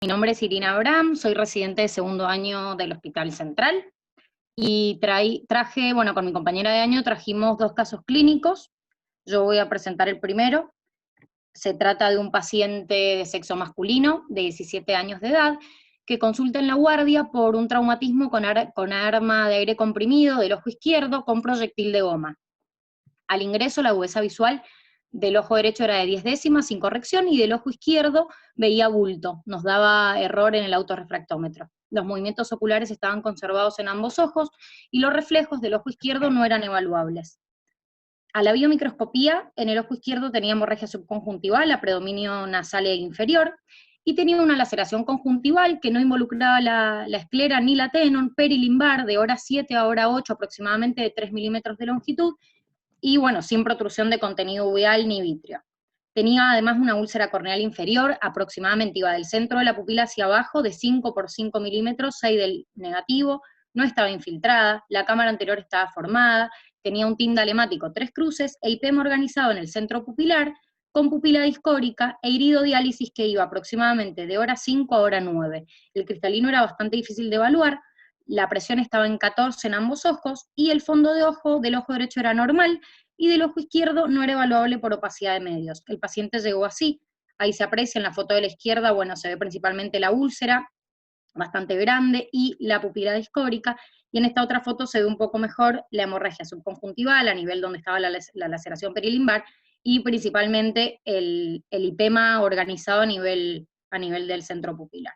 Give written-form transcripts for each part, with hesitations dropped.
Mi nombre es Irina Abraham, soy residente de segundo año del Hospital Central y traje, bueno, con mi compañera de año trajimos dos casos clínicos. Yo voy a presentar el primero. Se trata de un paciente de sexo masculino de 17 años de edad que consulta en la guardia por un traumatismo con arma de aire comprimido del ojo izquierdo con proyectil de goma. Al ingreso, la agudeza visual del ojo derecho era de 10 décimas, sin corrección, y del ojo izquierdo veía bulto, nos daba error en el autorrefractómetro. Los movimientos oculares estaban conservados en ambos ojos, y los reflejos del ojo izquierdo no eran evaluables. A la biomicroscopía, en el ojo izquierdo tenía hemorragia subconjuntival, a predominio nasal e inferior, y tenía una laceración conjuntival que no involucraba la esclera ni la tenon, perilimbar, de hora 7 a hora 8, aproximadamente de 3 milímetros de longitud, y bueno, sin protrusión de contenido uveal ni vítreo. Tenía además una úlcera corneal inferior, aproximadamente iba del centro de la pupila hacia abajo, de 5 por 5 milímetros, 6 del negativo, no estaba infiltrada, la cámara anterior estaba formada, tenía un TIMDA lemático 3 cruces e IPEM organizado en el centro pupilar, con pupila discórica e iridodiálisis que iba aproximadamente de hora 5 a hora 9. El cristalino era bastante difícil de evaluar, la presión estaba en 14 en ambos ojos, y el fondo de ojo del ojo derecho era normal, y del ojo izquierdo no era evaluable por opacidad de medios. El paciente llegó así, ahí se aprecia en la foto de la izquierda, bueno, se ve principalmente la úlcera, bastante grande, y la pupila discórica, y en esta otra foto se ve un poco mejor la hemorragia subconjuntival, a nivel donde estaba la laceración perilimbar, y principalmente el IPEMA organizado a nivel del centro pupilar.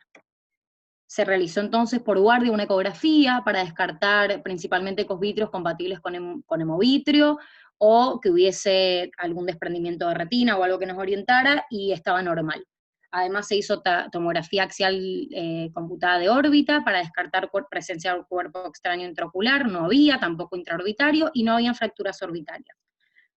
Se realizó entonces por guardia una ecografía para descartar principalmente ecosvitrios compatibles con hemovitrio, o que hubiese algún desprendimiento de retina o algo que nos orientara, y estaba normal. Además se hizo tomografía axial computada de órbita para descartar presencia de cuerpo extraño intraocular, no había, tampoco intraorbitario, y no había fracturas orbitarias.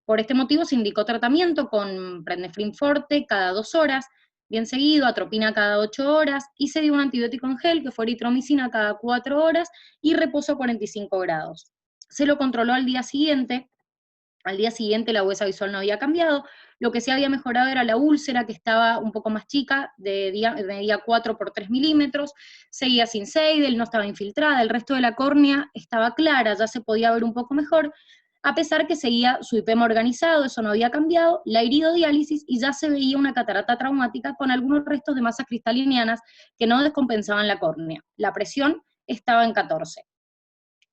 Por este motivo se indicó tratamiento con prednefrin forte cada 2 horas, bien seguido, atropina cada 8 horas, y se dio un antibiótico en gel, que fue eritromicina, cada 4 horas, y reposo a 45 grados. Se lo controló al día siguiente la agudeza visual no había cambiado, lo que sí había mejorado era la úlcera, que estaba un poco más chica, medía 4 por 3 milímetros, seguía sin seidel, no estaba infiltrada, el resto de la córnea estaba clara, ya se podía ver un poco mejor, a pesar que seguía su IPEMA organizado, eso no había cambiado, la iridodiálisis, y ya se veía una catarata traumática con algunos restos de masas cristalinianas que no descompensaban la córnea. La presión estaba en 14.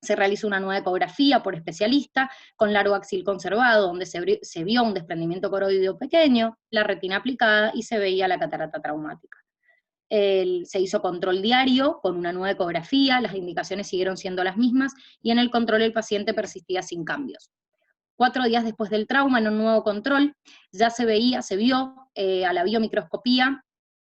Se realizó una nueva ecografía por especialista, con largo axil conservado, donde se vio un desprendimiento coroideo pequeño, la retina aplicada, y se veía la catarata traumática. Se hizo control diario con una nueva ecografía, las indicaciones siguieron siendo las mismas, y en el control el paciente persistía sin cambios. 4 días después del trauma, en un nuevo control, ya se vio a la biomicroscopía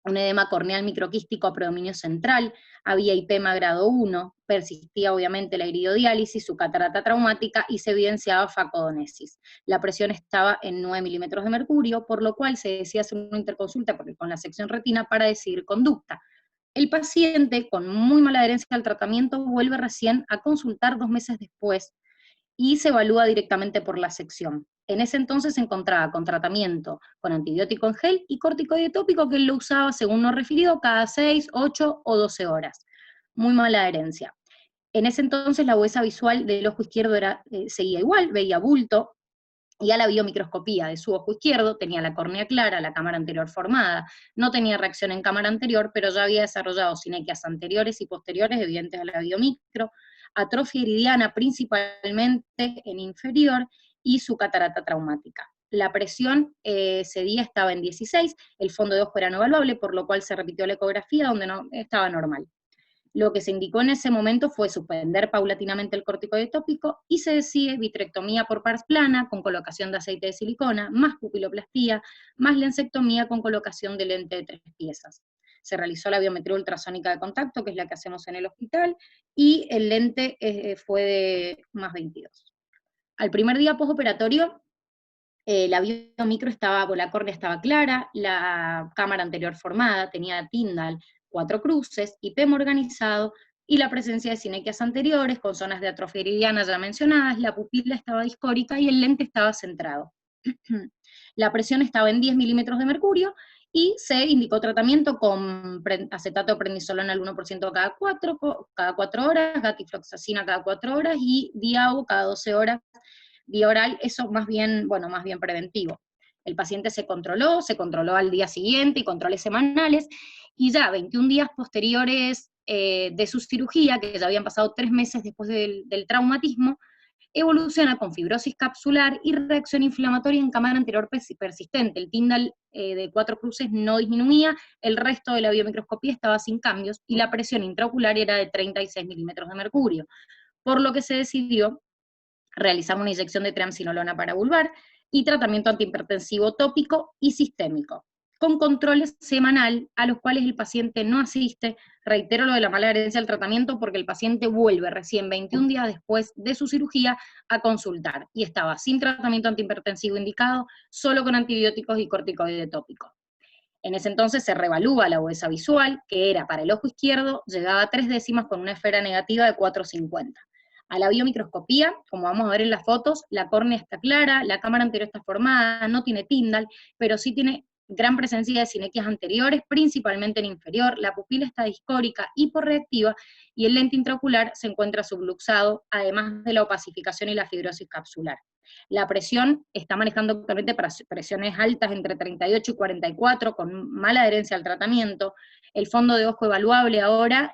un edema corneal microquístico a predominio central, había IPEMA grado 1, persistía obviamente la iridodiálisis, su catarata traumática, y se evidenciaba facodonesis. La presión estaba en 9 milímetros de mercurio, por lo cual se decía hacer una interconsulta con la sección retina para decidir conducta. El paciente, con muy mala adherencia al tratamiento, vuelve recién a consultar 2 meses después, y se evalúa directamente por la sección. En ese entonces se encontraba con tratamiento con antibiótico en gel y corticoide tópico, que él lo usaba, según nos refirió, cada 6, 8 o 12 horas. Muy mala adherencia. En ese entonces la agudeza visual del ojo izquierdo seguía igual, veía bulto, y a la biomicroscopía de su ojo izquierdo tenía la córnea clara, la cámara anterior formada, no tenía reacción en cámara anterior, pero ya había desarrollado sinequias anteriores y posteriores evidentes a la biomicro, atrofia iridiana principalmente en inferior, y su catarata traumática. La presión ese día estaba en 16, el fondo de ojo era no evaluable, por lo cual se repitió la ecografía, donde no estaba normal. Lo que se indicó en ese momento fue suspender paulatinamente el corticoide tópico, y se decide vitrectomía por pars plana con colocación de aceite de silicona, más pupiloplastía, más lensectomía con colocación de lente de 3 piezas. Se realizó la biometría ultrasónica de contacto, que es la que hacemos en el hospital, y el lente fue de más 22. Al primer día postoperatorio, la biomicro estaba, la córnea estaba clara, la cámara anterior formada, tenía Tyndall 4 cruces, IPEM organizado, y la presencia de sinequias anteriores, con zonas de atrofia iridiana ya mencionadas, la pupila estaba discórica y el lente estaba centrado. La presión estaba en 10 milímetros de mercurio, y se indicó tratamiento con acetato de prednisolona al 1% cada 4 horas, gatifloxacina cada 4 horas, y Diabo cada 12 horas, vía oral, eso más bien, bueno, más bien preventivo. El paciente se controló al día siguiente y controles semanales, y ya 21 días posteriores de su cirugía, que ya habían pasado 3 meses después del traumatismo, evoluciona con fibrosis capsular y reacción inflamatoria en cámara anterior persistente. El Tyndall de 4 cruces no disminuía, el resto de la biomicroscopía estaba sin cambios, y la presión intraocular era de 36 milímetros de mercurio, por lo que se decidió realizar una inyección de triamcinolona paravulvar y tratamiento antihipertensivo tópico y sistémico, con controles semanal a los cuales el paciente no asiste. Reitero lo de la mala adherencia al tratamiento porque el paciente vuelve recién 21 días después de su cirugía a consultar, y estaba sin tratamiento antihipertensivo indicado, solo con antibióticos y corticoide tópico. En ese entonces se reevalúa la agudeza visual, que era para el ojo izquierdo, llegaba a 3 décimas con una esfera negativa de 4,50. A la biomicroscopía, como vamos a ver en las fotos, la córnea está clara, la cámara anterior está formada, no tiene Tyndall, pero sí tiene gran presencia de sinequias anteriores, principalmente en inferior, la pupila está discórica, hiporreactiva, y el lente intraocular se encuentra subluxado, además de la opacificación y la fibrosis capsular. La presión está manejando actualmente presiones altas entre 38 y 44, con mala adherencia al tratamiento. El fondo de ojo evaluable ahora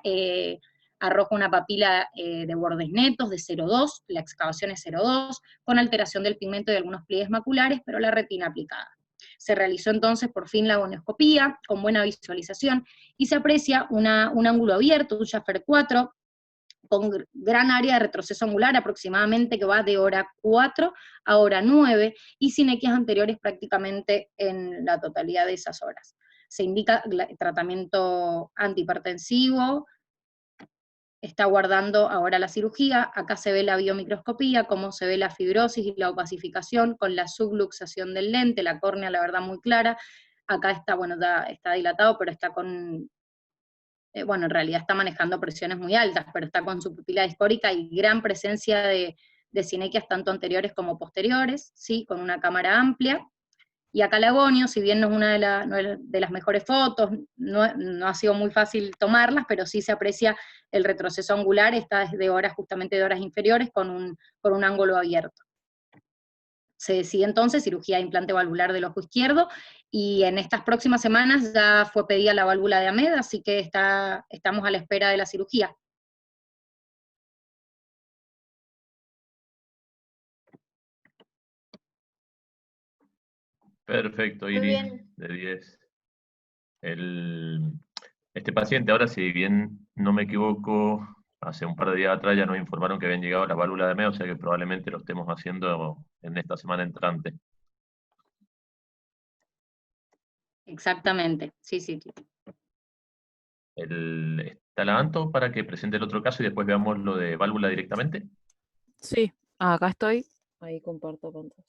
arroja una papila de bordes netos de 0,2, la excavación es 0,2, con alteración del pigmento y algunos pliegues maculares, pero la retina aplicada. Se realizó entonces por fin la gonioscopía, con buena visualización, y se aprecia un ángulo abierto, un Schaffer 4, con gran área de retroceso angular, aproximadamente que va de hora 4 a hora 9, y sinequias anteriores prácticamente en la totalidad de esas horas. Se indica tratamiento antihipertensivo, está guardando ahora la cirugía. Acá se ve la biomicroscopía, cómo se ve la fibrosis y la opacificación con la subluxación del lente, la córnea la verdad muy clara. Acá está, bueno, está dilatado, pero está con, bueno, en realidad está manejando presiones muy altas, pero está con su pupila discórica y gran presencia de sinequias tanto anteriores como posteriores, ¿sí? Con una cámara amplia. Y acá el agonio, si bien no es una de las mejores fotos, no ha sido muy fácil tomarlas, pero sí se aprecia el retroceso angular, está desde horas, justamente de horas inferiores, con un ángulo abierto. Se decide entonces cirugía de implante valvular del ojo izquierdo, y en estas próximas semanas ya fue pedida la válvula de Ahmed, así que estamos a la espera de la cirugía. Perfecto, Muy Iri, bien. de 10. Este paciente, ahora si bien no me equivoco, hace un par de días atrás ya nos informaron que habían llegado las válvulas de Ahmed, o sea que probablemente lo estemos haciendo en esta semana entrante. Exactamente, sí, sí. ¿Está la Anto para que presente el otro caso y después veamos lo de válvula directamente? Sí, acá estoy. Ahí comparto pantalla.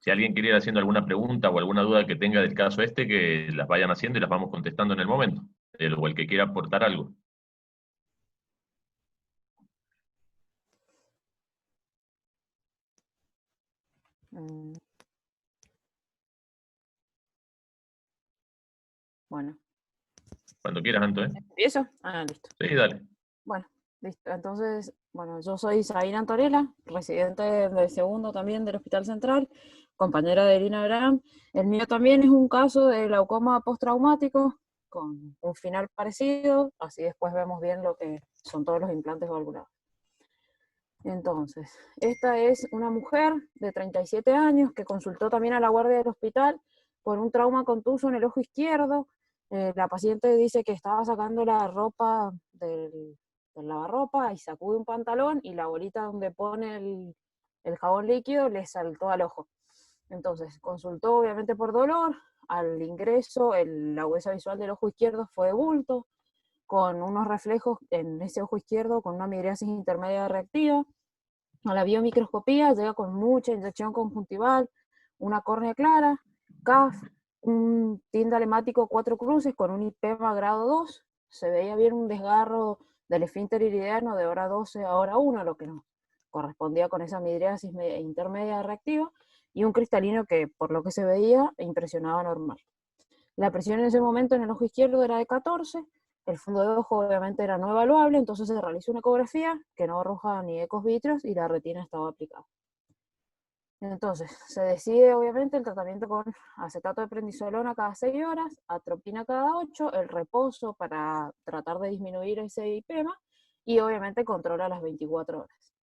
Si alguien quiere ir haciendo alguna pregunta o alguna duda que tenga del caso este, que las vayan haciendo y las vamos contestando en el momento. O el que quiera aportar algo. Bueno. Cuando quieras, Anto, ¿eh? ¿Empiezo? Listo. Sí, dale. Bueno, listo. Entonces, bueno, yo soy Sabina Antonella, residente de segundo también del Hospital Central, compañera de Irina Abraham. El mío también es un caso de glaucoma postraumático con un final parecido, así después vemos bien lo que son todos los implantes valvulares. Entonces, esta es una mujer de 37 años que consultó también a la guardia del hospital por un trauma contuso en el ojo izquierdo. La paciente dice que estaba sacando la ropa del lavarropa y sacude un pantalón y la bolita donde pone el jabón líquido le saltó al ojo. Entonces, consultó obviamente por dolor. Al ingreso, la agudeza visual del ojo izquierdo fue de bulto, con unos reflejos en ese ojo izquierdo, con una midriasis intermedia reactiva. A la biomicroscopía llega con mucha inyección conjuntival, una córnea clara, CAF, un Tyndall hemático 4 cruces con un IPEMA grado 2, se veía bien un desgarro del esfínter iridiano de hora 12 a hora 1, lo que nos correspondía con esa midriasis intermedia reactiva, y un cristalino que, por lo que se veía, impresionaba normal. La presión en ese momento en el ojo izquierdo era de 14, el fondo de ojo obviamente era no evaluable, entonces se realizó una ecografía que no arrojaba ni ecos vítreos y la retina estaba aplicada. Entonces, se decide obviamente el tratamiento con acetato de prednisolona cada 6 horas, atropina cada 8, el reposo para tratar de disminuir ese IPEMA, y obviamente control a las 24 horas.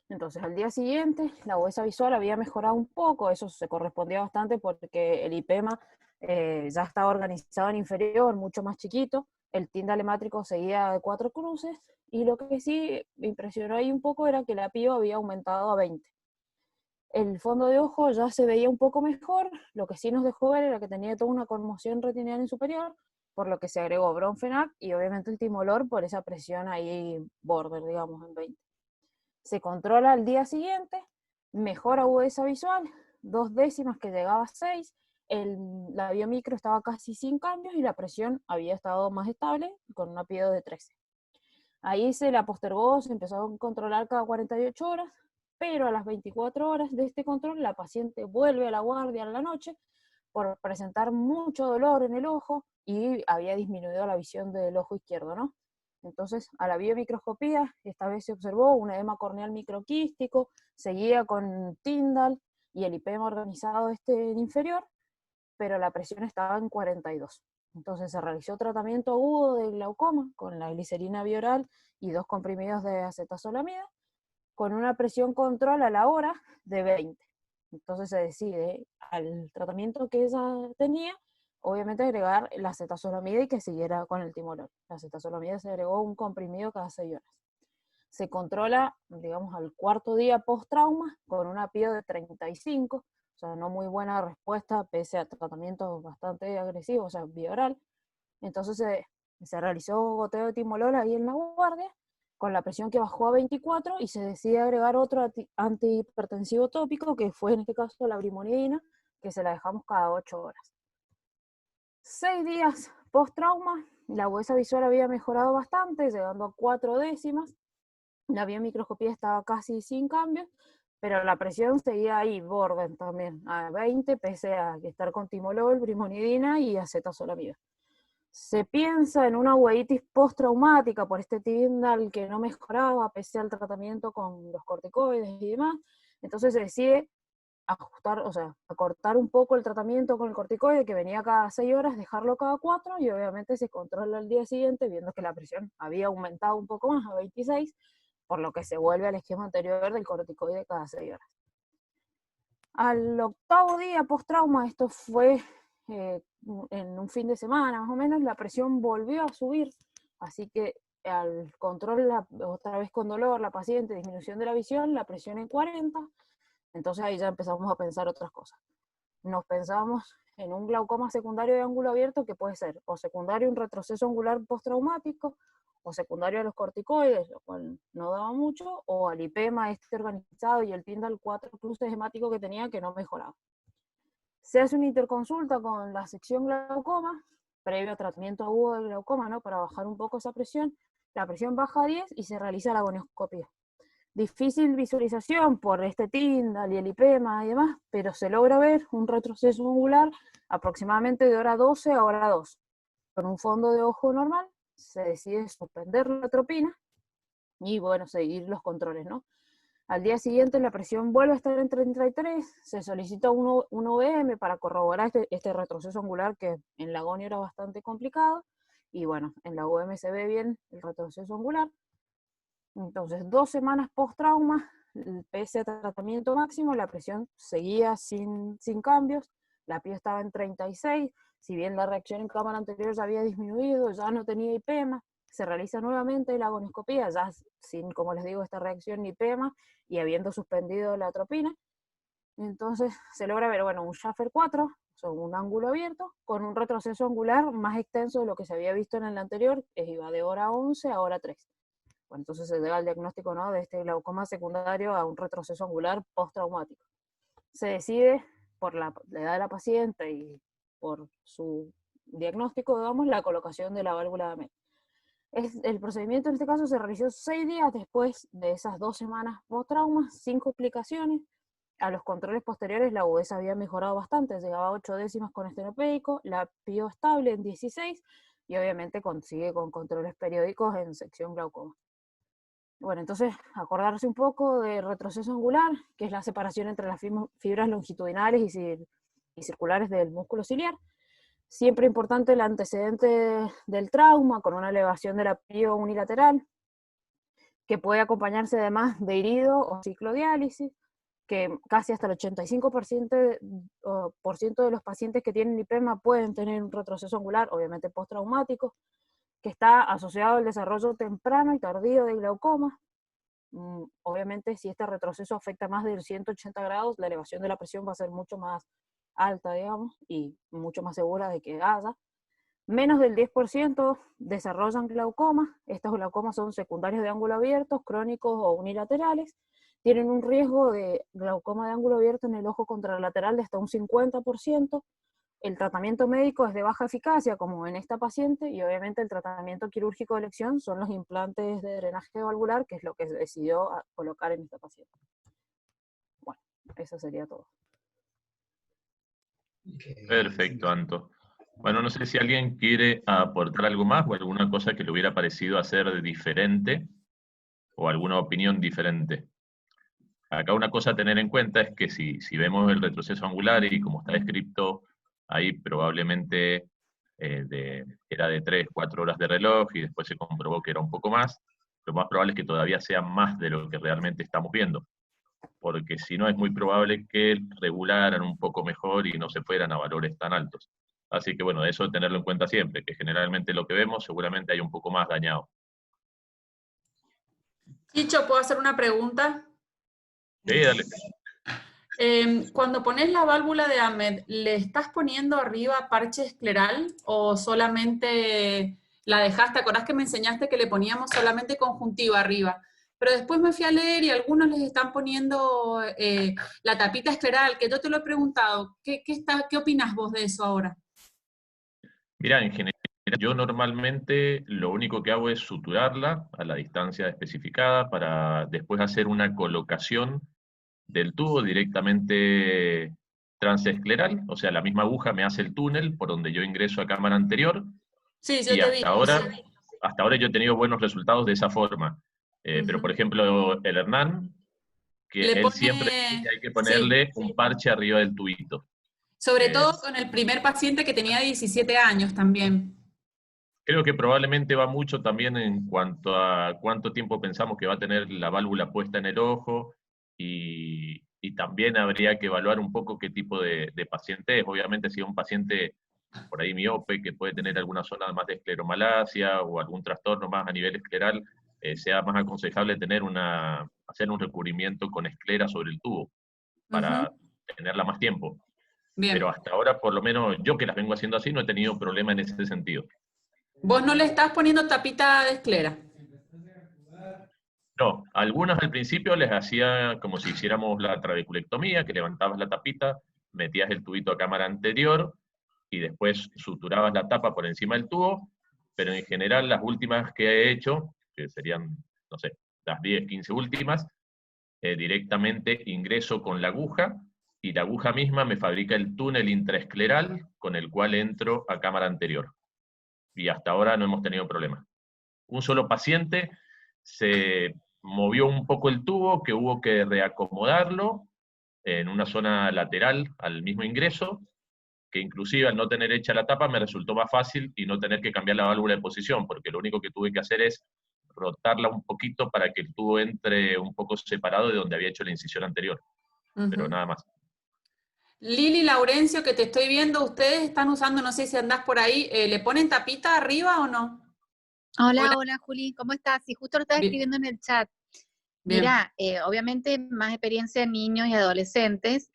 Entonces, al día siguiente, la agudeza visual había mejorado un poco, eso se correspondía bastante porque el IPEMA ya estaba organizado en inferior, mucho más chiquito, el Tyndall hemátrico seguía de 4 cruces, y lo que sí me impresionó ahí un poco era que la PIO había aumentado a 20. El fondo de ojo ya se veía un poco mejor, lo que sí nos dejó ver era que tenía toda una conmoción retiniana superior, por lo que se agregó Bronfenac y obviamente el timolol por esa presión ahí border, digamos, en 20. Se controla al día siguiente, mejor agudeza visual, 2 décimas que llegaba a 6, la biomicro estaba casi sin cambios y la presión había estado más estable con una PIO de 13. Ahí se la postergó, se empezó a controlar cada 48 horas, pero a las 24 horas de este control la paciente vuelve a la guardia en la noche por presentar mucho dolor en el ojo y había disminuido la visión del ojo izquierdo, ¿no? Entonces, a la biomicroscopía, esta vez se observó un edema corneal microquístico, seguía con Tyndall y el IPEMA organizado en inferior, pero la presión estaba en 42. Entonces se realizó tratamiento agudo de glaucoma con la glicerina bioral y 2 comprimidos de acetazolamida, con una presión control a la hora de 20. Entonces se decide al tratamiento que ella tenía, obviamente agregar la acetazolamida y que siguiera con el timolol. La acetazolamida se agregó un comprimido cada 6 horas. Se controla, digamos, al cuarto día post-trauma con una PIO de 35, o sea, no muy buena respuesta pese a tratamientos bastante agresivos, o sea, bioral. Entonces se realizó goteo de timolol ahí en la guardia, con la presión que bajó a 24, y se decide agregar otro antihipertensivo tópico, que fue en este caso la brimonidina, que se la dejamos cada 8 horas. 6 días post-trauma, la agudeza visual había mejorado bastante, llegando a 4 décimas, la biomicroscopía estaba casi sin cambios, pero la presión seguía ahí, borde también, a 20, pese a estar con timolol, brimonidina y acetazolamida. Se piensa en una uveitis postraumática por este Tyndall que no mejoraba pese al tratamiento con los corticoides y demás. Entonces se decide ajustar, o sea, acortar un poco el tratamiento con el corticoide, que venía cada 6 horas, dejarlo cada 4, y obviamente se controla al día siguiente, viendo que la presión había aumentado un poco más, a 26, por lo que se vuelve al esquema anterior del corticoide cada 6 horas. Al 8º día post-trauma, esto fue en un fin de semana más o menos, la presión volvió a subir, así que al control, otra vez con dolor, la paciente, disminución de la visión, la presión en 40, entonces ahí ya empezamos a pensar otras cosas. Nos pensábamos en un glaucoma secundario de ángulo abierto, que puede ser o secundario un retroceso angular postraumático, o secundario a los corticoides, lo cual no daba mucho, o al IPEMA organizado y el Tyndall 4 cruces hemático que tenía, que no mejoraba. Se hace una interconsulta con la sección glaucoma, previo tratamiento agudo del glaucoma, ¿no? Para bajar un poco esa presión. La presión baja a 10 y se realiza la gonioscopia. Difícil visualización por este Tyndall y el IPEMA y demás, pero se logra ver un retroceso angular aproximadamente de hora 12 a hora 2. Con un fondo de ojo normal, se decide suspender la atropina y, bueno, seguir los controles, ¿no? Al día siguiente la presión vuelve a estar en 33, se solicita un OVM para corroborar este retroceso angular, que en la agonía era bastante complicado, y bueno, en la OVM se ve bien el retroceso angular. Entonces, 2 semanas post-trauma, pese a tratamiento máximo, la presión seguía sin cambios, la PIO estaba en 36, si bien la reacción en cámara anterior ya había disminuido, ya no tenía IPEMA, se realiza nuevamente la agonioscopía, ya sin, como les digo, esta reacción ni IPEMA, y habiendo suspendido la atropina. Entonces se logra ver, bueno, un Schaffer 4, o sea, un ángulo abierto, con un retroceso angular más extenso de lo que se había visto en el anterior, que iba de hora 11 a hora 3. Bueno, entonces se da el diagnóstico, ¿no?, de este glaucoma secundario a un retroceso angular postraumático. Se decide, por la edad de la paciente y por su diagnóstico, digamos, la colocación de la válvula de Met. El procedimiento en este caso se realizó 6 días después de esas 2 semanas post-trauma, sin complicaciones. A los controles posteriores la agudeza había mejorado bastante, llegaba a 8 décimas con estenopédico, la PIO estable en 16, y obviamente consigue con controles periódicos en sección glaucoma. Bueno, entonces acordarse un poco de retroceso angular, que es la separación entre las fibras longitudinales y circulares del músculo ciliar. Siempre importante el antecedente del trauma, con una elevación de la PIO unilateral, que puede acompañarse además de irido o ciclodiálisis, que casi hasta el 85% de los pacientes que tienen lipema pueden tener un retroceso angular, obviamente postraumático, que está asociado al desarrollo temprano y tardío de glaucoma. Obviamente, si este retroceso afecta más de 180 grados, la elevación de la presión va a ser mucho más alta, digamos, y mucho más segura de que haya. Menos del 10% desarrollan glaucoma. Estos glaucomas son secundarios de ángulo abierto, crónicos o unilaterales. Tienen un riesgo de glaucoma de ángulo abierto en el ojo contralateral de hasta un 50%. El tratamiento médico es de baja eficacia, como en esta paciente, y obviamente el tratamiento quirúrgico de elección son los implantes de drenaje valvular, que es lo que se decidió colocar en esta paciente. Bueno, eso sería todo. Perfecto, Anto. Bueno, no sé si alguien quiere aportar algo más o alguna cosa que le hubiera parecido hacer diferente o alguna opinión diferente. Acá una cosa a tener en cuenta es que si vemos el retroceso angular y como está descrito, ahí probablemente era de 3, 4 horas de reloj y después se comprobó que era un poco más, lo más probable es que todavía sea más de lo que realmente estamos viendo, porque si no es muy probable que regularan un poco mejor y no se fueran a valores tan altos. Así que bueno, eso tenerlo en cuenta siempre, que generalmente lo que vemos seguramente hay un poco más dañado. Chicho, ¿puedo hacer una pregunta? Sí, dale. Cuando pones la válvula de Ahmed, ¿le estás poniendo arriba parche escleral o solamente la dejaste? ¿Te acordás que me enseñaste que le poníamos solamente conjuntiva arriba? Pero después me fui a leer y algunos les están poniendo la tapita escleral, que yo te lo he preguntado. ¿Qué opinas vos de eso ahora? Mira, en general, yo normalmente lo único que hago es suturarla a la distancia especificada para después hacer una colocación del tubo directamente transescleral, o sea, la misma aguja me hace el túnel por donde yo ingreso a cámara anterior, Sí, yo y te vi. hasta ahora yo he tenido buenos resultados de esa forma. Pero, por ejemplo, el Hernán, que Le él pone, siempre dice que hay que sí, ponerle un parche arriba del tubito. sobre todo con el primer paciente que tenía 17 años también. Creo que probablemente va mucho también en cuanto a cuánto tiempo pensamos que va a tener la válvula puesta en el ojo y también habría que evaluar un poco qué tipo de paciente es. Obviamente si es un paciente por ahí miope que puede tener alguna zona más de escleromalacia o algún trastorno más a nivel escleral, sea más aconsejable hacer un recubrimiento con esclera sobre el tubo para tenerla más tiempo. Bien. Pero hasta ahora, por lo menos yo que las vengo haciendo así, no he tenido problema en ese sentido. ¿Vos no le estás poniendo tapita de esclera? No, algunas al principio les hacía como si hiciéramos la trabeculectomía, que levantabas la tapita, metías el tubito a cámara anterior y después suturabas la tapa por encima del tubo, pero en general las últimas que he hecho, que serían, no sé, las 10, 15 últimas, directamente ingreso con la aguja y la aguja misma me fabrica el túnel intraescleral con el cual entro a cámara anterior. Y hasta ahora no hemos tenido problema. Un solo paciente se movió un poco el tubo, que hubo que reacomodarlo en una zona lateral al mismo ingreso, que inclusive al no tener hecha la tapa me resultó más fácil y no tener que cambiar la válvula de posición, porque lo único que tuve que hacer es rotarla un poquito para que el tubo entre un poco separado de donde había hecho la incisión anterior, pero nada más. Lili, Laurencio, que te estoy viendo, ustedes están usando, no sé si andás por ahí, ¿le ponen tapita arriba o no? Hola Juli, ¿cómo estás? Sí, justo lo estaba Bien. escribiendo en el chat. Bien. Mira, obviamente más experiencia en niños y adolescentes,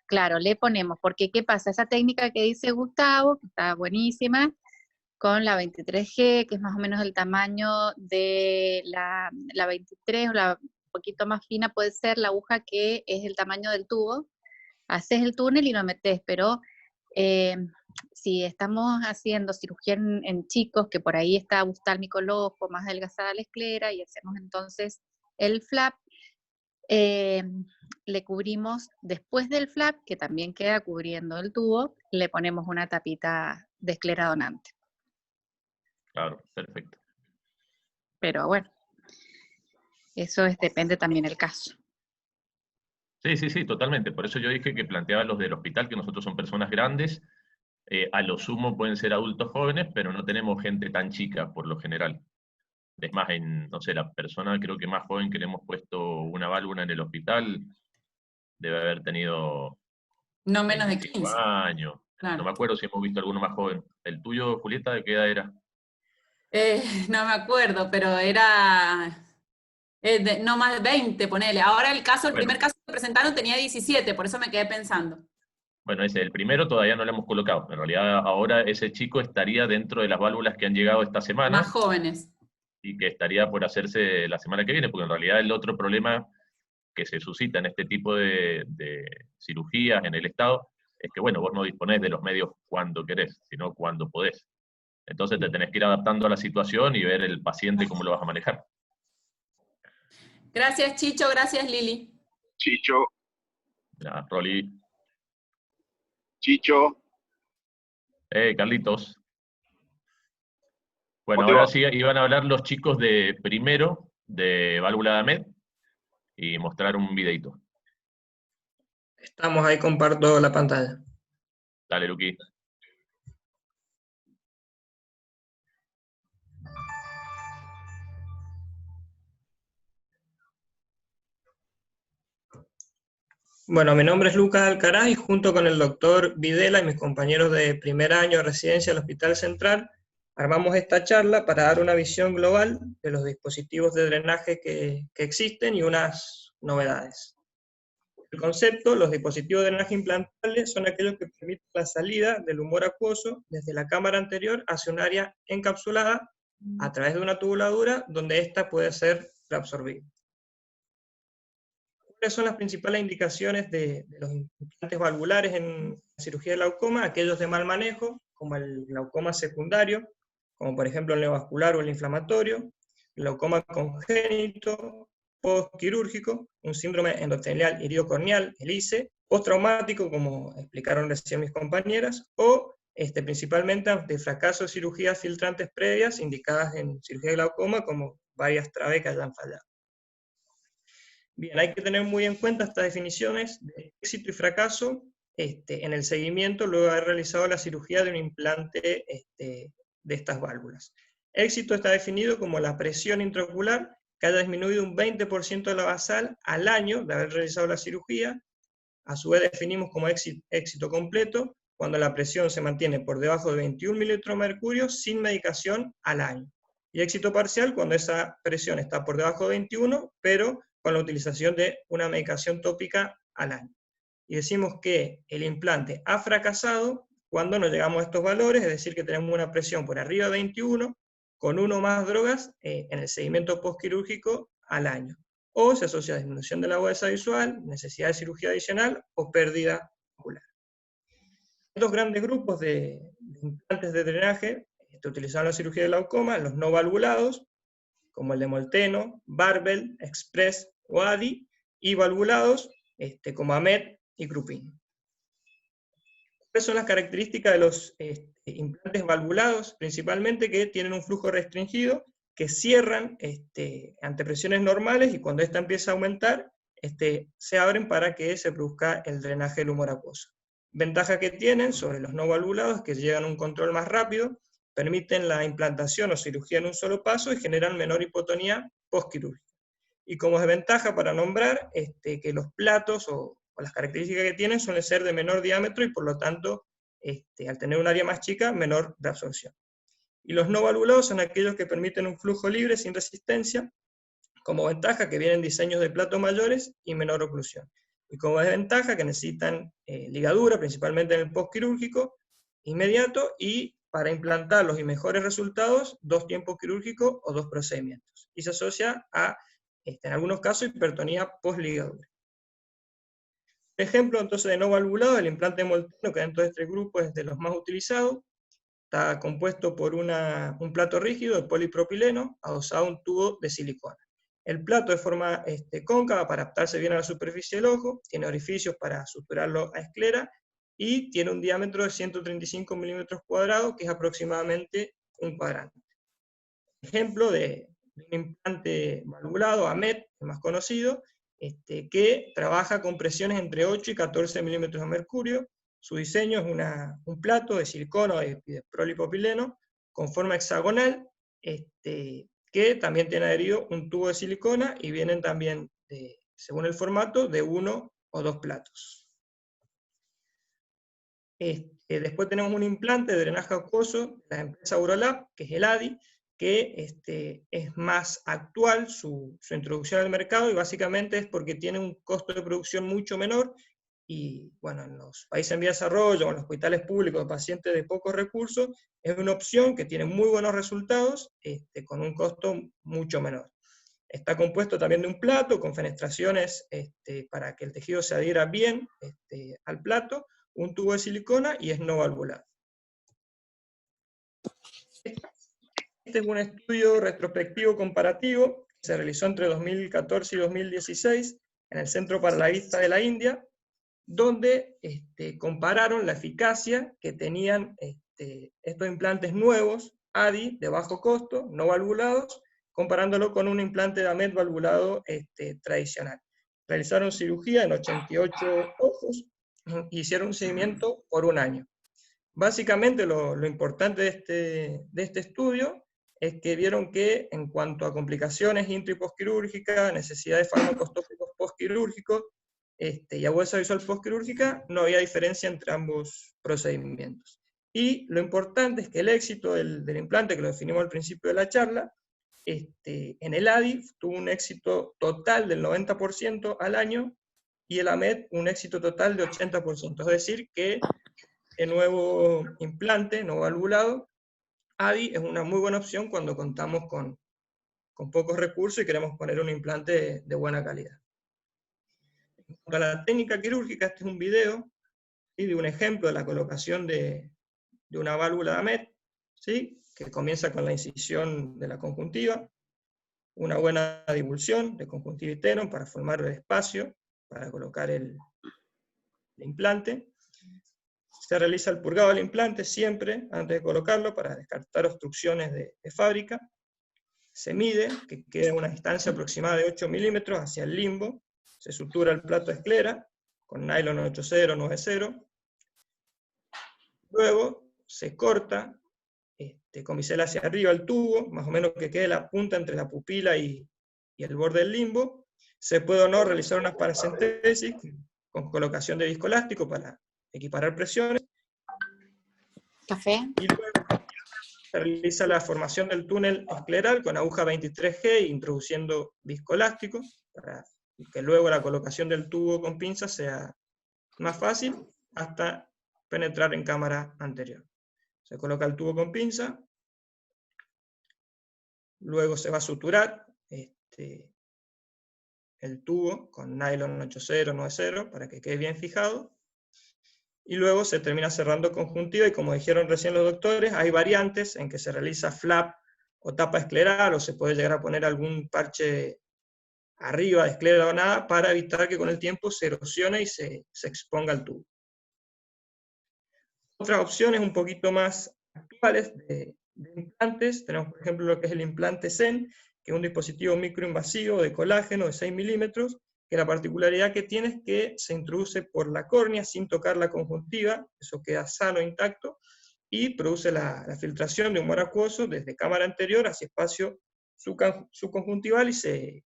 claro, le ponemos, porque ¿qué pasa? Esa técnica que dice Gustavo, que está buenísima, con la 23G, que es más o menos el tamaño de la 23, o la un poquito más fina puede ser la aguja que es el tamaño del tubo, haces el túnel y lo metes, pero si estamos haciendo cirugía en chicos, que por ahí está oftálmico el ojo, más adelgazada la esclera, y hacemos entonces el flap, le cubrimos, después del flap, que también queda cubriendo el tubo, le ponemos una tapita de esclera donante. Claro, perfecto. Pero bueno, eso depende también del caso. Sí, totalmente. Por eso yo dije que planteaba los del hospital, que nosotros son personas grandes, a lo sumo pueden ser adultos jóvenes, pero no tenemos gente tan chica por lo general. Es más, no sé, la persona creo que más joven que le hemos puesto una válvula en el hospital debe haber tenido No menos de 25 15. años. Claro. No me acuerdo si hemos visto alguno más joven. ¿El tuyo, Julieta, de qué edad era? No me acuerdo, pero era no más de 20, ponele. Ahora el primer caso que presentaron tenía 17, por eso me quedé pensando. Bueno, el primero todavía no lo hemos colocado. En realidad ahora ese chico estaría dentro de las válvulas que han llegado esta semana. Más jóvenes. Y que estaría por hacerse la semana que viene, porque en realidad el otro problema que se suscita en este tipo de cirugías en el Estado es que, bueno, vos no disponés de los medios cuando querés, sino cuando podés. Entonces te tenés que ir adaptando a la situación y ver el paciente cómo lo vas a manejar. Gracias, Chicho. Gracias, Lili. Chicho. Ya, Rolly. Chicho. Carlitos. Bueno, ahora sí iban a hablar los chicos de primero, de válvula de AMED, y mostrar un videito. Estamos ahí, comparto la pantalla. Dale, Luqui. Bueno, mi nombre es Lucas Alcaraz y junto con el doctor Videla y mis compañeros de primer año de residencia del Hospital Central, armamos esta charla para dar una visión global de los dispositivos de drenaje que existen y unas novedades. El concepto, los dispositivos de drenaje implantable son aquellos que permiten la salida del humor acuoso desde la cámara anterior hacia un área encapsulada a través de una tubuladura donde ésta puede ser reabsorbida. ¿Cuáles son las principales indicaciones de los implantes valvulares en cirugía de glaucoma? Aquellos de mal manejo, como el glaucoma secundario, como por ejemplo el neovascular o el inflamatorio, glaucoma congénito, postquirúrgico, un síndrome endotelial iridocorneal, el ICE, postraumático, como explicaron recién mis compañeras, o principalmente ante fracaso de cirugías filtrantes previas indicadas en cirugía de glaucoma, como varias trabe que hayan fallado. Bien, hay que tener muy en cuenta estas definiciones de éxito y fracaso en el seguimiento luego de haber realizado la cirugía de un implante de estas válvulas. Éxito está definido como la presión intraocular que haya disminuido un 20% de la basal al año de haber realizado la cirugía. A su vez definimos como éxito completo cuando la presión se mantiene por debajo de 21 mililitros de mercurio sin medicación al año. Y éxito parcial cuando esa presión está por debajo de 21, pero con la utilización de una medicación tópica al año. Y decimos que el implante ha fracasado cuando no llegamos a estos valores, es decir, que tenemos una presión por arriba de 21, con uno o más drogas en el seguimiento postquirúrgico al año. O se asocia a disminución de la agudeza visual, necesidad de cirugía adicional o pérdida ocular. Hay dos grandes grupos de implantes de drenaje utilizados en la cirugía de glaucoma, los no valvulados, como el de Molteno, Barbel, Express o ADI, y valvulados como AMED y Crupin. ¿Cuáles son las características de los implantes valvulados? Principalmente que tienen un flujo restringido, que cierran ante presiones normales y cuando esta empieza a aumentar, se abren para que se produzca el drenaje del humor acuoso. Ventaja que tienen sobre los no valvulados es que llegan a un control más rápido, permiten la implantación o cirugía en un solo paso y generan menor hipotonía postquirúrgica. Y como desventaja para nombrar, que los platos o las características que tienen suelen ser de menor diámetro y por lo tanto, al tener un área más chica, menor reabsorción. Y los no valvulados son aquellos que permiten un flujo libre sin resistencia, como ventaja que vienen diseños de platos mayores y menor oclusión. Y como desventaja que necesitan ligadura, principalmente en el postquirúrgico, inmediato, y para implantarlos y mejores resultados, 2 tiempos quirúrgicos o 2 procedimientos. Y se asocia a, en algunos casos, hipertonía postligadura. Ejemplo entonces de no valvulado, el implante Molteno, que dentro de este grupo es de los más utilizados. Está compuesto por un plato rígido de polipropileno adosado a un tubo de silicona. El plato de forma cóncava para adaptarse bien a la superficie del ojo, tiene orificios para suturarlo a esclera y tiene un diámetro de 135 milímetros cuadrados, que es aproximadamente un cuadrante. Ejemplo de un implante valvulado, AMED, el más conocido, que trabaja con presiones entre 8 y 14 milímetros de mercurio. Su diseño es un plato de silicona o de polipropileno con forma hexagonal, que también tiene adherido un tubo de silicona, y vienen también, según el formato, de 1 o 2 platos. Después tenemos un implante de drenaje acuoso de la empresa Urolab, que es el ADI, que es más actual su introducción al mercado, y básicamente es porque tiene un costo de producción mucho menor, y bueno, en los países en vía de desarrollo, en los hospitales públicos de pacientes de pocos recursos, es una opción que tiene muy buenos resultados, con un costo mucho menor. Está compuesto también de un plato con fenestraciones para que el tejido se adhiera bien al plato, un tubo de silicona, y es no valvulado. Este es un estudio retrospectivo comparativo que se realizó entre 2014 y 2016 en el Centro para la Vista de la India, donde compararon la eficacia que tenían estos implantes nuevos, ADI, de bajo costo, no valvulados, comparándolo con un implante de AMED valvulado tradicional. Realizaron cirugía en 88 ojos y hicieron un seguimiento por 1 año. Básicamente lo importante de este estudio es que vieron que en cuanto a complicaciones intro y postquirúrgicas, necesidad de fármacos tópicos postquirúrgicos, y agudeza visual postquirúrgica, no había diferencia entre ambos procedimientos. Y lo importante es que el éxito del implante, que lo definimos al principio de la charla, en el ADI tuvo un éxito total del 90% al año, y el AMED un éxito total de 80%. Es decir, que el nuevo implante no valvulado, ADI, es una muy buena opción cuando contamos con pocos recursos y queremos poner un implante de buena calidad. En cuanto a la técnica quirúrgica, este es un video, ¿sí?, de un ejemplo de la colocación de una válvula de AMED, ¿sí?, que comienza con la incisión de la conjuntiva, una buena divulsión de conjuntiva y tenon para formar el espacio para colocar el implante. Se realiza el purgado del implante siempre antes de colocarlo para descartar obstrucciones de fábrica. Se mide, que quede a una distancia aproximada de 8 milímetros hacia el limbo. Se sutura el plato de esclera con nylon 80, 90. Luego se corta con bisel hacia arriba el tubo, más o menos que quede la punta entre la pupila y el borde del limbo. Se puede o no realizar una paracentesis con colocación de disco elástico para equiparar presiones. Café. Y luego se realiza la formación del túnel escleral con aguja 23G, introduciendo disco elástico, para que luego la colocación del tubo con pinza sea más fácil, hasta penetrar en cámara anterior. Se coloca el tubo con pinza, luego se va a suturar el tubo con nylon 80, 90 para que quede bien fijado, y luego se termina cerrando conjuntiva, y como dijeron recién los doctores, hay variantes en que se realiza flap o tapa escleral, o se puede llegar a poner algún parche arriba de esclera o nada, para evitar que con el tiempo se erosione y se exponga el tubo. Otras opciones un poquito más actuales de implantes, tenemos por ejemplo lo que es el implante Zen, que es un dispositivo microinvasivo de colágeno de 6 milímetros, que la particularidad que tiene es que se introduce por la córnea sin tocar la conjuntiva, eso queda sano, intacto, y produce la filtración de humor acuoso desde cámara anterior hacia espacio subconjuntival, y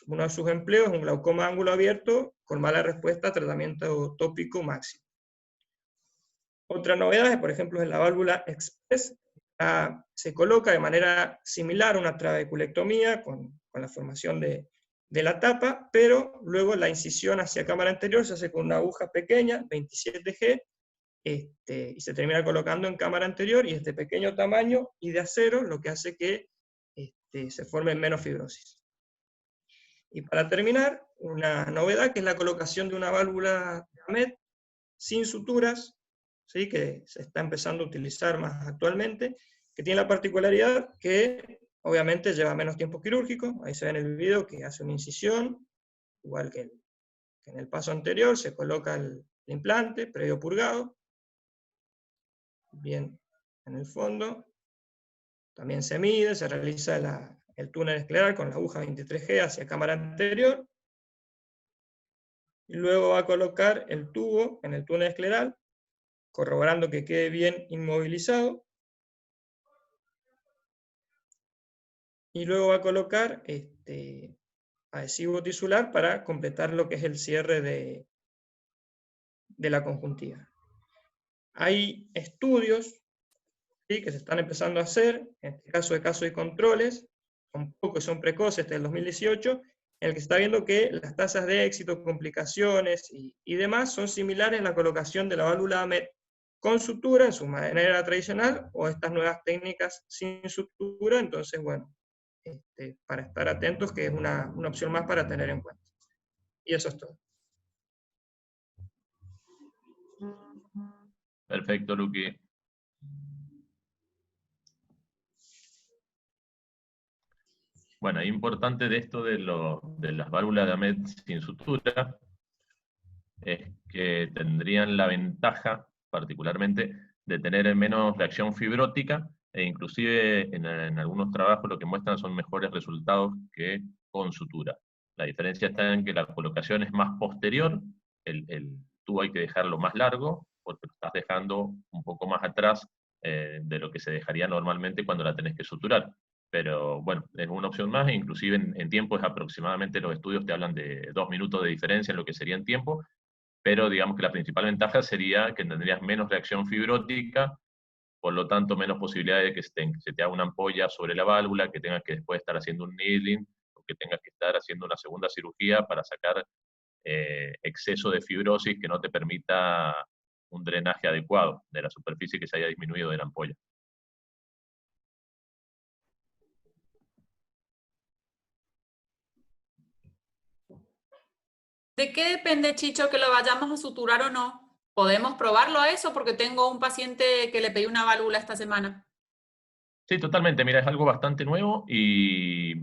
uno de sus empleos es un glaucoma de ángulo abierto con mala respuesta a tratamiento tópico máximo. Otra novedad, por ejemplo, es la válvula Express. Se coloca de manera similar a una trabeculectomía con la formación de la tapa, pero luego la incisión hacia cámara anterior se hace con una aguja pequeña, 27G, y se termina colocando en cámara anterior, y este pequeño tamaño y de acero lo que hace que se forme menos fibrosis. Y para terminar, una novedad que es la colocación de una válvula de AMED sin suturas, ¿sí? Que se está empezando a utilizar más actualmente, que tiene la particularidad que obviamente lleva menos tiempo quirúrgico. Ahí se ve en el video que hace una incisión, igual que en el paso anterior, se coloca el implante previo purgado, bien en el fondo, también se mide, se realiza el túnel escleral con la aguja 23G hacia cámara anterior, y luego va a colocar el tubo en el túnel escleral, corroborando que quede bien inmovilizado, y luego va a colocar adhesivo tisular para completar lo que es el cierre de la conjuntiva. Hay estudios, ¿sí?, que se están empezando a hacer, en este caso de casos y controles, un poco son precoces, del 2018, en el que se está viendo que las tasas de éxito, complicaciones y demás son similares en la colocación de la válvula AMED con sutura en su manera tradicional, o estas nuevas técnicas sin sutura. Entonces, bueno, para estar atentos, que es una opción más para tener en cuenta. Y eso es todo. Perfecto, Luqui. Bueno, es importante de esto de las válvulas de AMED sin sutura, es que tendrían la ventaja, particularmente, de tener menos reacción fibrótica, e inclusive en algunos trabajos lo que muestran son mejores resultados que con sutura. La diferencia está en que la colocación es más posterior, el tubo hay que dejarlo más largo, porque lo estás dejando un poco más atrás de lo que se dejaría normalmente cuando la tenés que suturar. Pero bueno, es una opción más, e inclusive en tiempo es aproximadamente, los estudios te hablan de 2 minutos de diferencia en lo que sería en tiempo, pero digamos que la principal ventaja sería que tendrías menos reacción fibrótica, por lo tanto menos posibilidad de que se te haga una ampolla sobre la válvula, que tengas que después estar haciendo un needling, o que tengas que estar haciendo una segunda cirugía para sacar exceso de fibrosis que no te permita un drenaje adecuado de la superficie que se haya disminuido de la ampolla. ¿De qué depende, Chicho, que lo vayamos a suturar o no? ¿Podemos probarlo a eso? Porque tengo un paciente que le pedí una válvula esta semana. Sí, totalmente. Mira, es algo bastante nuevo y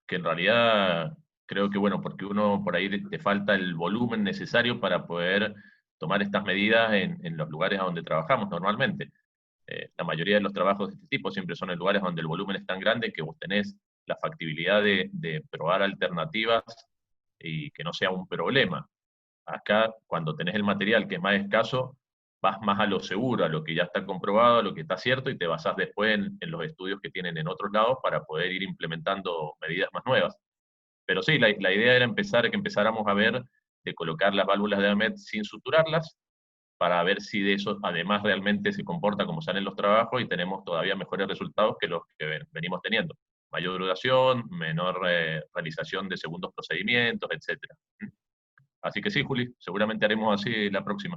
que en realidad creo que, bueno, porque uno por ahí te falta el volumen necesario para poder tomar estas medidas en los lugares a donde trabajamos normalmente. La mayoría de los trabajos de este tipo siempre son en lugares donde el volumen es tan grande que vos tenés la factibilidad de probar alternativas y que no sea un problema. Acá, cuando tenés el material que es más escaso, vas más a lo seguro, a lo que ya está comprobado, a lo que está cierto, y te basás después en los estudios que tienen en otros lados para poder ir implementando medidas más nuevas. Pero sí, la idea era que empezáramos a ver de colocar las válvulas de AMED sin suturarlas, para ver si de eso además realmente se comporta como salen los trabajos y tenemos todavía mejores resultados que los que venimos teniendo. Mayor duración, menor realización de segundos procedimientos, etc. Así que sí, Juli, seguramente haremos así la próxima.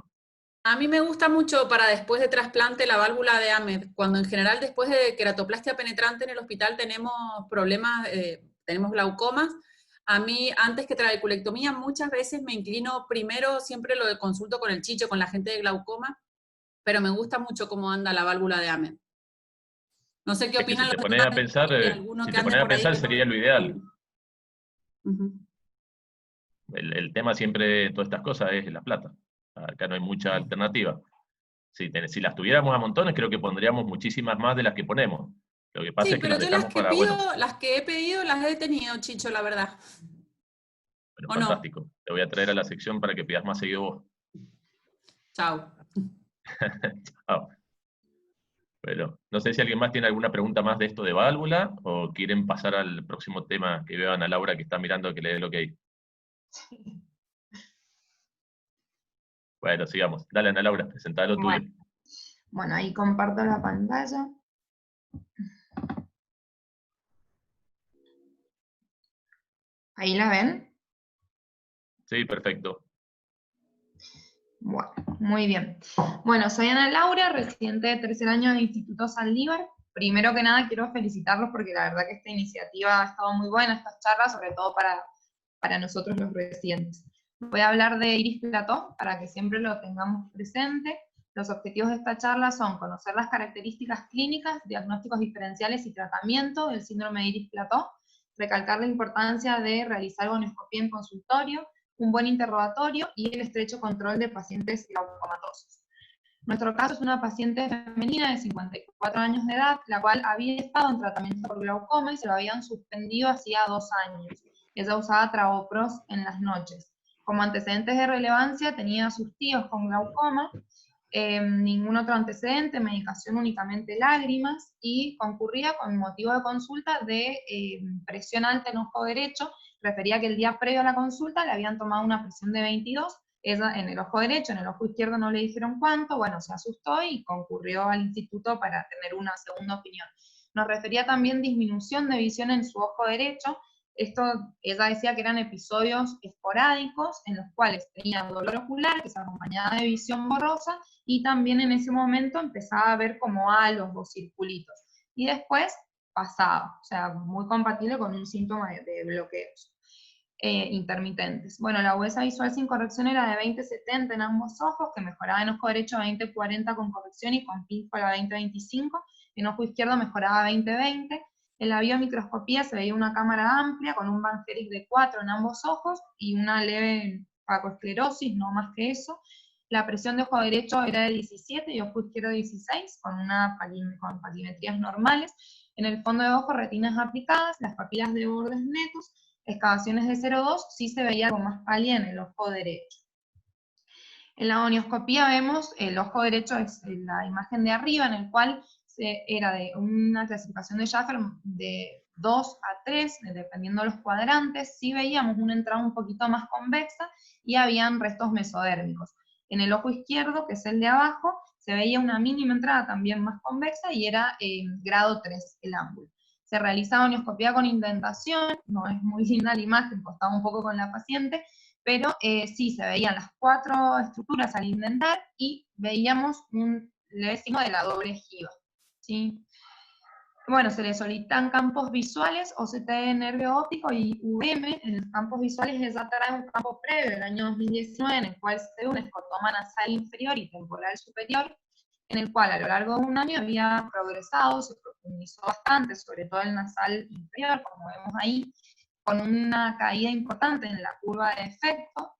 A mí me gusta mucho para después de trasplante la válvula de AMED, cuando en general después de queratoplastia penetrante en el hospital tenemos problemas, tenemos glaucomas. A mí, antes que trabeculectomía, muchas veces me inclino primero, siempre lo consulto con el Chicho, con la gente de glaucoma, pero me gusta mucho cómo anda la válvula de AMED. No sé qué Es que opinan si te los pones a demás, pensar, alguno que ande por ahí. Sería lo ideal. Uh-huh. El tema siempre de todas estas cosas es la plata. Acá no hay mucha alternativa. Si las tuviéramos a montones, creo que pondríamos muchísimas más de las que ponemos. Lo que pasa Sí, es que pero las yo dejamos para, bueno, las que he pedido las he tenido, Chicho, la verdad. bueno, ¿O no? fantástico. Te voy a traer a la sección para que pidas más seguido vos. Chao. Chao. Bueno, no sé si alguien más tiene alguna pregunta más de esto de válvula, o quieren pasar al próximo tema, que vean a Laura que está mirando que le dé lo que hay. Bueno, sigamos. Dale, Ana Laura, presentá lo tuyo. Bueno, ahí comparto la pantalla. ¿Ahí la ven? Sí, perfecto. Bueno, muy bien. Bueno, soy Ana Laura, residente de tercer año de Instituto Saldívar. Primero que nada quiero felicitarlos porque la verdad que esta iniciativa ha estado muy buena, estas charlas, sobre todo para nosotros los residentes. Voy a hablar de iris plató para que siempre lo tengamos presente. Los objetivos de esta charla son conocer las características clínicas, diagnósticos diferenciales y tratamiento del síndrome de iris plató, recalcar la importancia de realizar gonioscopía en consultorio, un buen interrogatorio y el estrecho control de pacientes glaucomatosos. Nuestro caso es una paciente femenina de 54 años de edad, la cual había estado en tratamiento por glaucoma y se lo habían suspendido hacía 2 años. Ella usaba travoprost en las noches. Como antecedentes de relevancia tenía a sus tíos con glaucoma, ningún otro antecedente, medicación únicamente lágrimas, y concurría con motivo de consulta de presión alta en ojo derecho. Refería que el día previo a la consulta le habían tomado una presión de 22, ella en el ojo derecho, en el ojo izquierdo no le dijeron cuánto, bueno, se asustó y concurrió al instituto para tener una segunda opinión. Nos refería también disminución de visión en su ojo derecho. Esto, ella decía que eran episodios esporádicos en los cuales tenía dolor ocular, que se acompañaba de visión borrosa, y también en ese momento empezaba a ver como halos o circulitos. Y después pasaba, o sea, muy compatible con un síntoma de bloqueos intermitentes. Bueno, la agudeza visual sin corrección era de 20/70 en ambos ojos, que mejoraba en ojo derecho 20/40 con corrección y con píncola 20/25, en ojo izquierdo mejoraba 20/20. En la biomicroscopía se veía una cámara amplia con un Van-Herrick de 4 en ambos ojos y una leve facoesclerosis, no más que eso. La presión de ojo derecho era de 17 y ojo izquierdo 16, con patimetrías normales. En el fondo de ojo, retinas aplicadas, las papilas de bordes netos, excavaciones de 0,2, sí se veía algo más pálida en el ojo derecho. En la gonioscopía vemos el ojo derecho, es la imagen de arriba, en el cual era de una clasificación de Schaffer de 2 a 3, dependiendo de los cuadrantes. Sí veíamos una entrada un poquito más convexa y habían restos mesodérmicos. En el ojo izquierdo, que es el de abajo, se veía una mínima entrada también más convexa y era grado 3 el ángulo. Se realiza gonioscopía con indentación, no es muy linda la imagen, costaba un poco con la paciente, pero sí, se veían las 4 estructuras al indentar y veíamos un leve signo de la doble jiba, ¿sí? Bueno, se le solicitan campos visuales, OCT de nervio óptico y VM. En los campos visuales es tratar un campo previo del año 2019, en el cual se ve un escotoma nasal inferior y temporal superior, en el cual a lo largo de un año había progresado, se profundizó bastante, sobre todo el nasal inferior, como vemos ahí, con una caída importante en la curva de efecto.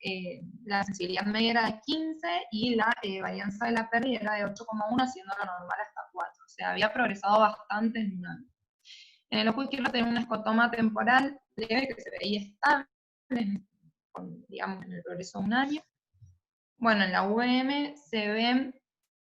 La sensibilidad media era de 15 y la varianza de la pérdida era de 8,1, siendo lo normal hasta 4. O sea, había progresado bastante en un año. En el ojo izquierdo tenía un escotoma temporal leve que se veía estable, digamos, en el progreso de un año. Bueno, en la VM se ve,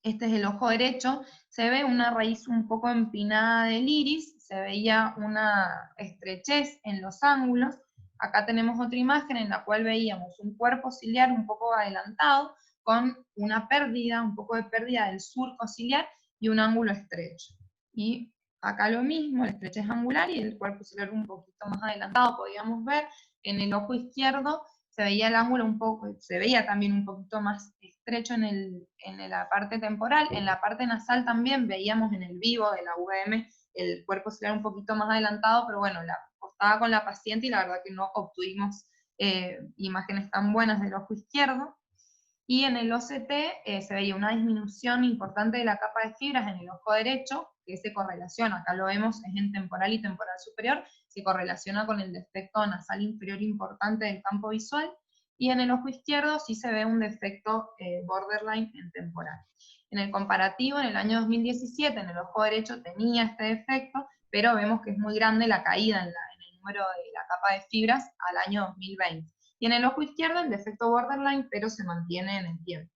este es el ojo derecho, se ve una raíz un poco empinada del iris, se veía una estrechez en los ángulos. Acá tenemos otra imagen en la cual veíamos un cuerpo ciliar un poco adelantado, con una pérdida, un poco de pérdida del surco ciliar y un ángulo estrecho. Y acá lo mismo, la estrechez angular y el cuerpo ciliar un poquito más adelantado. Podíamos ver en el ojo izquierdo, se veía el ángulo un poco, se veía también un poquito más estrecho en la parte temporal. En la parte nasal también veíamos en el vivo de la VM el cuerpo ciliar un poquito más adelantado, pero bueno, estaba con la paciente y la verdad que no obtuvimos imágenes tan buenas del ojo izquierdo. Y en el OCT se veía una disminución importante de la capa de fibras en el ojo derecho, que se correlaciona, acá lo vemos, es en temporal y temporal superior, se correlaciona con el defecto nasal inferior importante del campo visual, y en el ojo izquierdo sí se ve un defecto borderline en temporal. En el comparativo, en el año 2017, en el ojo derecho tenía este defecto, pero vemos que es muy grande la caída en el número de la capa de fibras al año 2020. Y en el ojo izquierdo el defecto borderline, pero se mantiene en el tiempo.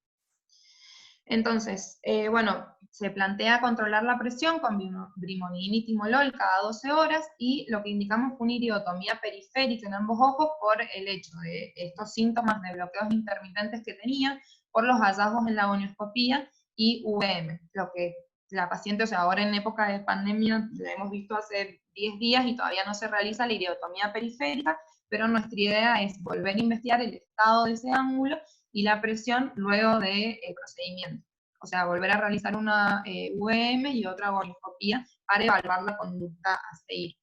Entonces, bueno, se plantea controlar la presión con brimonidina y timolol cada 12 horas, y lo que indicamos fue una iridotomía periférica en ambos ojos por el hecho de estos síntomas de bloqueos intermitentes que tenía, por los hallazgos en la gonioscopía y VM, lo que la paciente, o sea, ahora en época de pandemia, la hemos visto hace 10 días y todavía no se realiza la iridotomía periférica, pero nuestra idea es volver a investigar el estado de ese ángulo y la presión luego del procedimiento. O sea, volver a realizar una VM y otra gonioscopía para evaluar la conducta a seguir.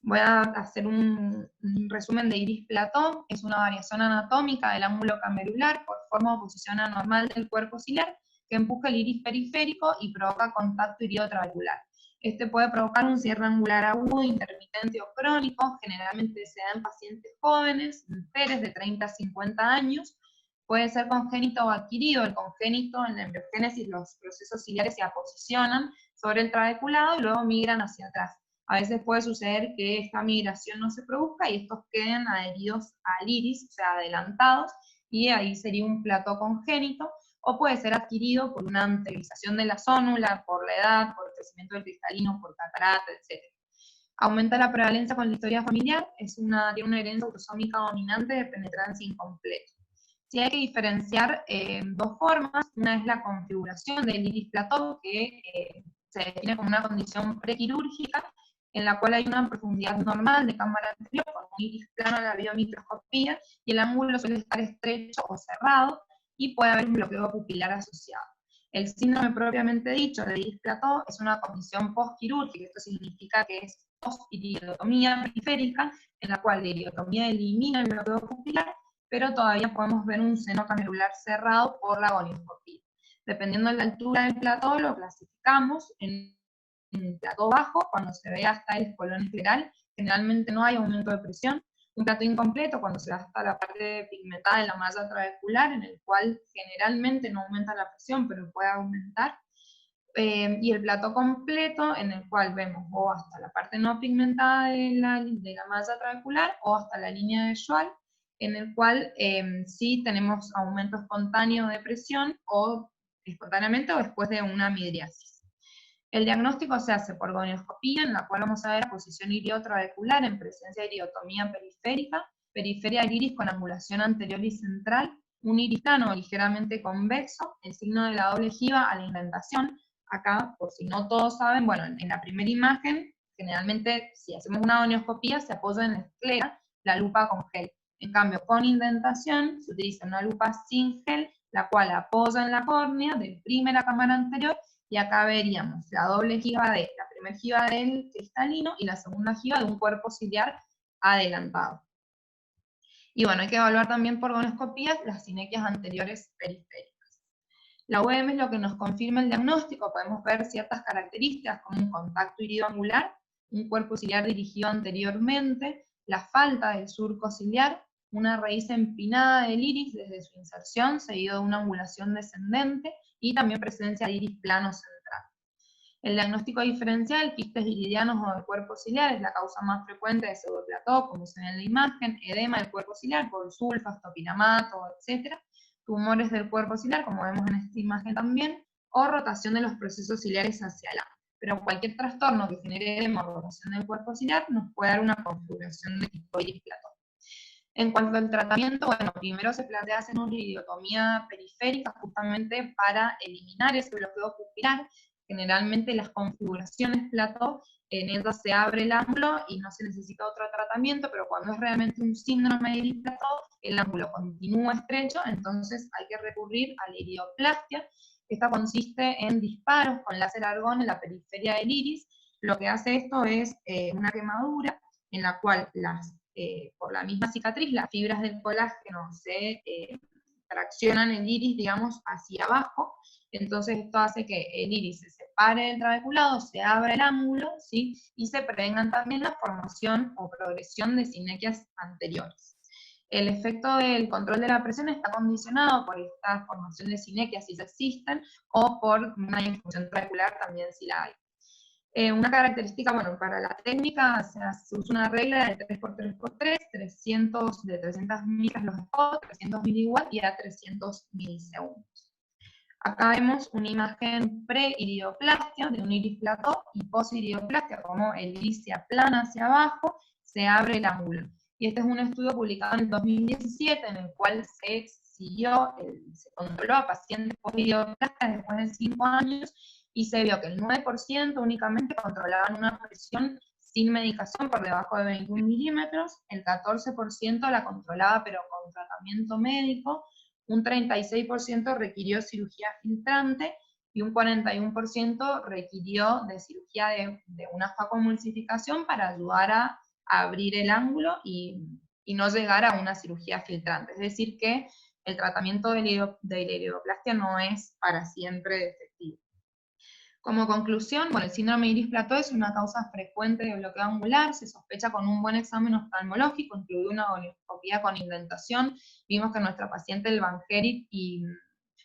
Voy a hacer un resumen de iris plató. Es una variación anatómica del ángulo camerular por forma o posición anormal del cuerpo ciliar que empuja el iris periférico y provoca contacto iridotrabecular. Este puede provocar un cierre angular agudo, intermitente o crónico, generalmente se da en pacientes jóvenes, mujeres de 30 a 50 años, puede ser congénito o adquirido. El congénito, en la embriogénesis, los procesos ciliares se aposicionan sobre el trabeculado y luego migran hacia atrás. A veces puede suceder que esta migración no se produzca y estos queden adheridos al iris, o sea, adelantados, y ahí sería un plató congénito, o puede ser adquirido por una anteriorización de la zónula, por la edad, por el crecimiento del cristalino, por catarata, etc. Aumenta la prevalencia con la historia familiar, tiene una herencia autosómica dominante de penetrancia incompleta. Sí hay que diferenciar dos formas. Una es la configuración del iris plató, que se define como una condición prequirúrgica, en la cual hay una profundidad normal de cámara anterior, con un iris plano a la biomicroscopía, y el ángulo suele estar estrecho o cerrado, y puede haber un bloqueo pupilar asociado. El síndrome propiamente dicho de iris plató es una condición postquirúrgica. Esto significa que es post-iridotomía periférica, en la cual la iridotomía elimina el bloqueo pupilar, pero todavía podemos ver un seno camerular cerrado por la gonioscopía. Dependiendo de la altura del plató, lo clasificamos en plató bajo, cuando se ve hasta el espolón escleral, generalmente no hay aumento de presión. Un plató incompleto, cuando se va hasta la parte pigmentada de la malla trabecular, en el cual generalmente no aumenta la presión, pero puede aumentar. Y el plató completo, en el cual vemos o hasta la parte no pigmentada de la malla trabecular, o hasta la línea de Schwall, en el cual sí tenemos aumento espontáneo de presión, o espontáneamente o después de una midriasis. El diagnóstico se hace por gonioscopía, en la cual vamos a ver la posición iridotrabecular en presencia de iridotomía periférica, periferia del iris con angulación anterior y central, un iris plano ligeramente convexo, el signo de la doble jiba a la indentación. Acá, por si no todos saben, bueno, en la primera imagen, generalmente si hacemos una gonioscopía se apoya en la esclera la lupa con gel. En cambio, con indentación se utiliza una lupa sin gel, la cual apoya en la córnea, deprime la cámara anterior, y acá veríamos la doble jiba la primera jiba del cristalino y la segunda jiba de un cuerpo ciliar adelantado. Y bueno, hay que evaluar también por gonioscopías las sinequias anteriores periféricas. La UM es lo que nos confirma el diagnóstico. Podemos ver ciertas características como un contacto iridoangular, un cuerpo ciliar dirigido anteriormente, la falta del surco ciliar, una raíz empinada del iris desde su inserción, seguido de una angulación descendente, y también presencia de iris plano central. El diagnóstico diferencial, quistes iridianos o del cuerpo ciliar, es la causa más frecuente de pseudoplató, como se ve en la imagen, edema del cuerpo ciliar por sulfas, topiramato, etc. Tumores del cuerpo ciliar, como vemos en esta imagen también, o rotación de los procesos ciliares hacia el ano. Pero cualquier trastorno que genere edema o rotación del cuerpo ciliar nos puede dar una configuración de tipo iris plató. En cuanto al tratamiento, bueno, primero se plantea hacer una iridotomía periférica justamente para eliminar ese bloqueo pupilar. Generalmente las configuraciones plató, en ellas se abre el ángulo y no se necesita otro tratamiento, pero cuando es realmente un síndrome de iris plató, el ángulo continúa estrecho, entonces hay que recurrir a la iridoplastia. Esta consiste en disparos con láser argón en la periferia del iris. Lo que hace esto es una quemadura en la cual por la misma cicatriz, las fibras del colágeno se traccionan el iris, digamos, hacia abajo. Entonces esto hace que el iris se separe del trabeculado, se abra el ángulo, ¿sí? Y se prevengan también la formación o progresión de sinequias anteriores. El efecto del control de la presión está condicionado por esta formación de sinequias si existen, o por una disfunción trabecular también si la hay. Una característica, bueno, para la técnica se usa una regla de 3×3×3, 300 micras los spots, 300 miliwatt y a 300 milisegundos. Acá vemos una imagen pre-iridoplastia de un iris plató y post-iridoplastia, como el iris se aplana hacia abajo, se abre el ángulo. Y este es un estudio publicado en el 2017 en el cual se controló a pacientes post-iridoplastia después de 5 años, y se vio que el 9% únicamente controlaban una presión sin medicación por debajo de 21 milímetros, el 14% la controlaba pero con tratamiento médico, un 36% requirió cirugía filtrante, y un 41% requirió de cirugía de una facoemulsificación para ayudar a abrir el ángulo y no llegar a una cirugía filtrante. Es decir, que el tratamiento de la iridoplastia no es para siempre efectivo. Como conclusión, bueno, el síndrome iris-plató es una causa frecuente de bloqueo angular, se sospecha con un buen examen oftalmológico, incluido una gonioscopía con indentación. Vimos que nuestra paciente el Bangerit y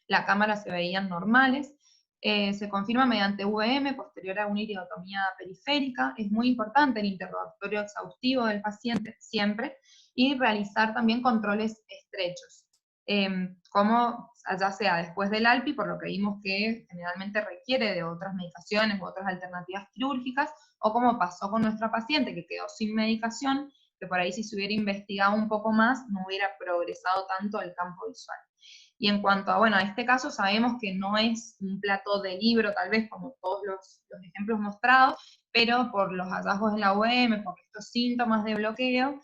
la cámara se veían normales. Se confirma mediante VM posterior a una iridotomía periférica. Es muy importante el interrogatorio exhaustivo del paciente siempre, y realizar también controles estrechos. Como ya sea después del ALPI, por lo que vimos que generalmente requiere de otras medicaciones u otras alternativas quirúrgicas, o como pasó con nuestra paciente que quedó sin medicación, que por ahí si se hubiera investigado un poco más no hubiera progresado tanto el campo visual. Y en cuanto a, bueno, a este caso sabemos que no es un plató de libro, tal vez como todos los ejemplos mostrados, pero por los hallazgos en la UM, por estos síntomas de bloqueo,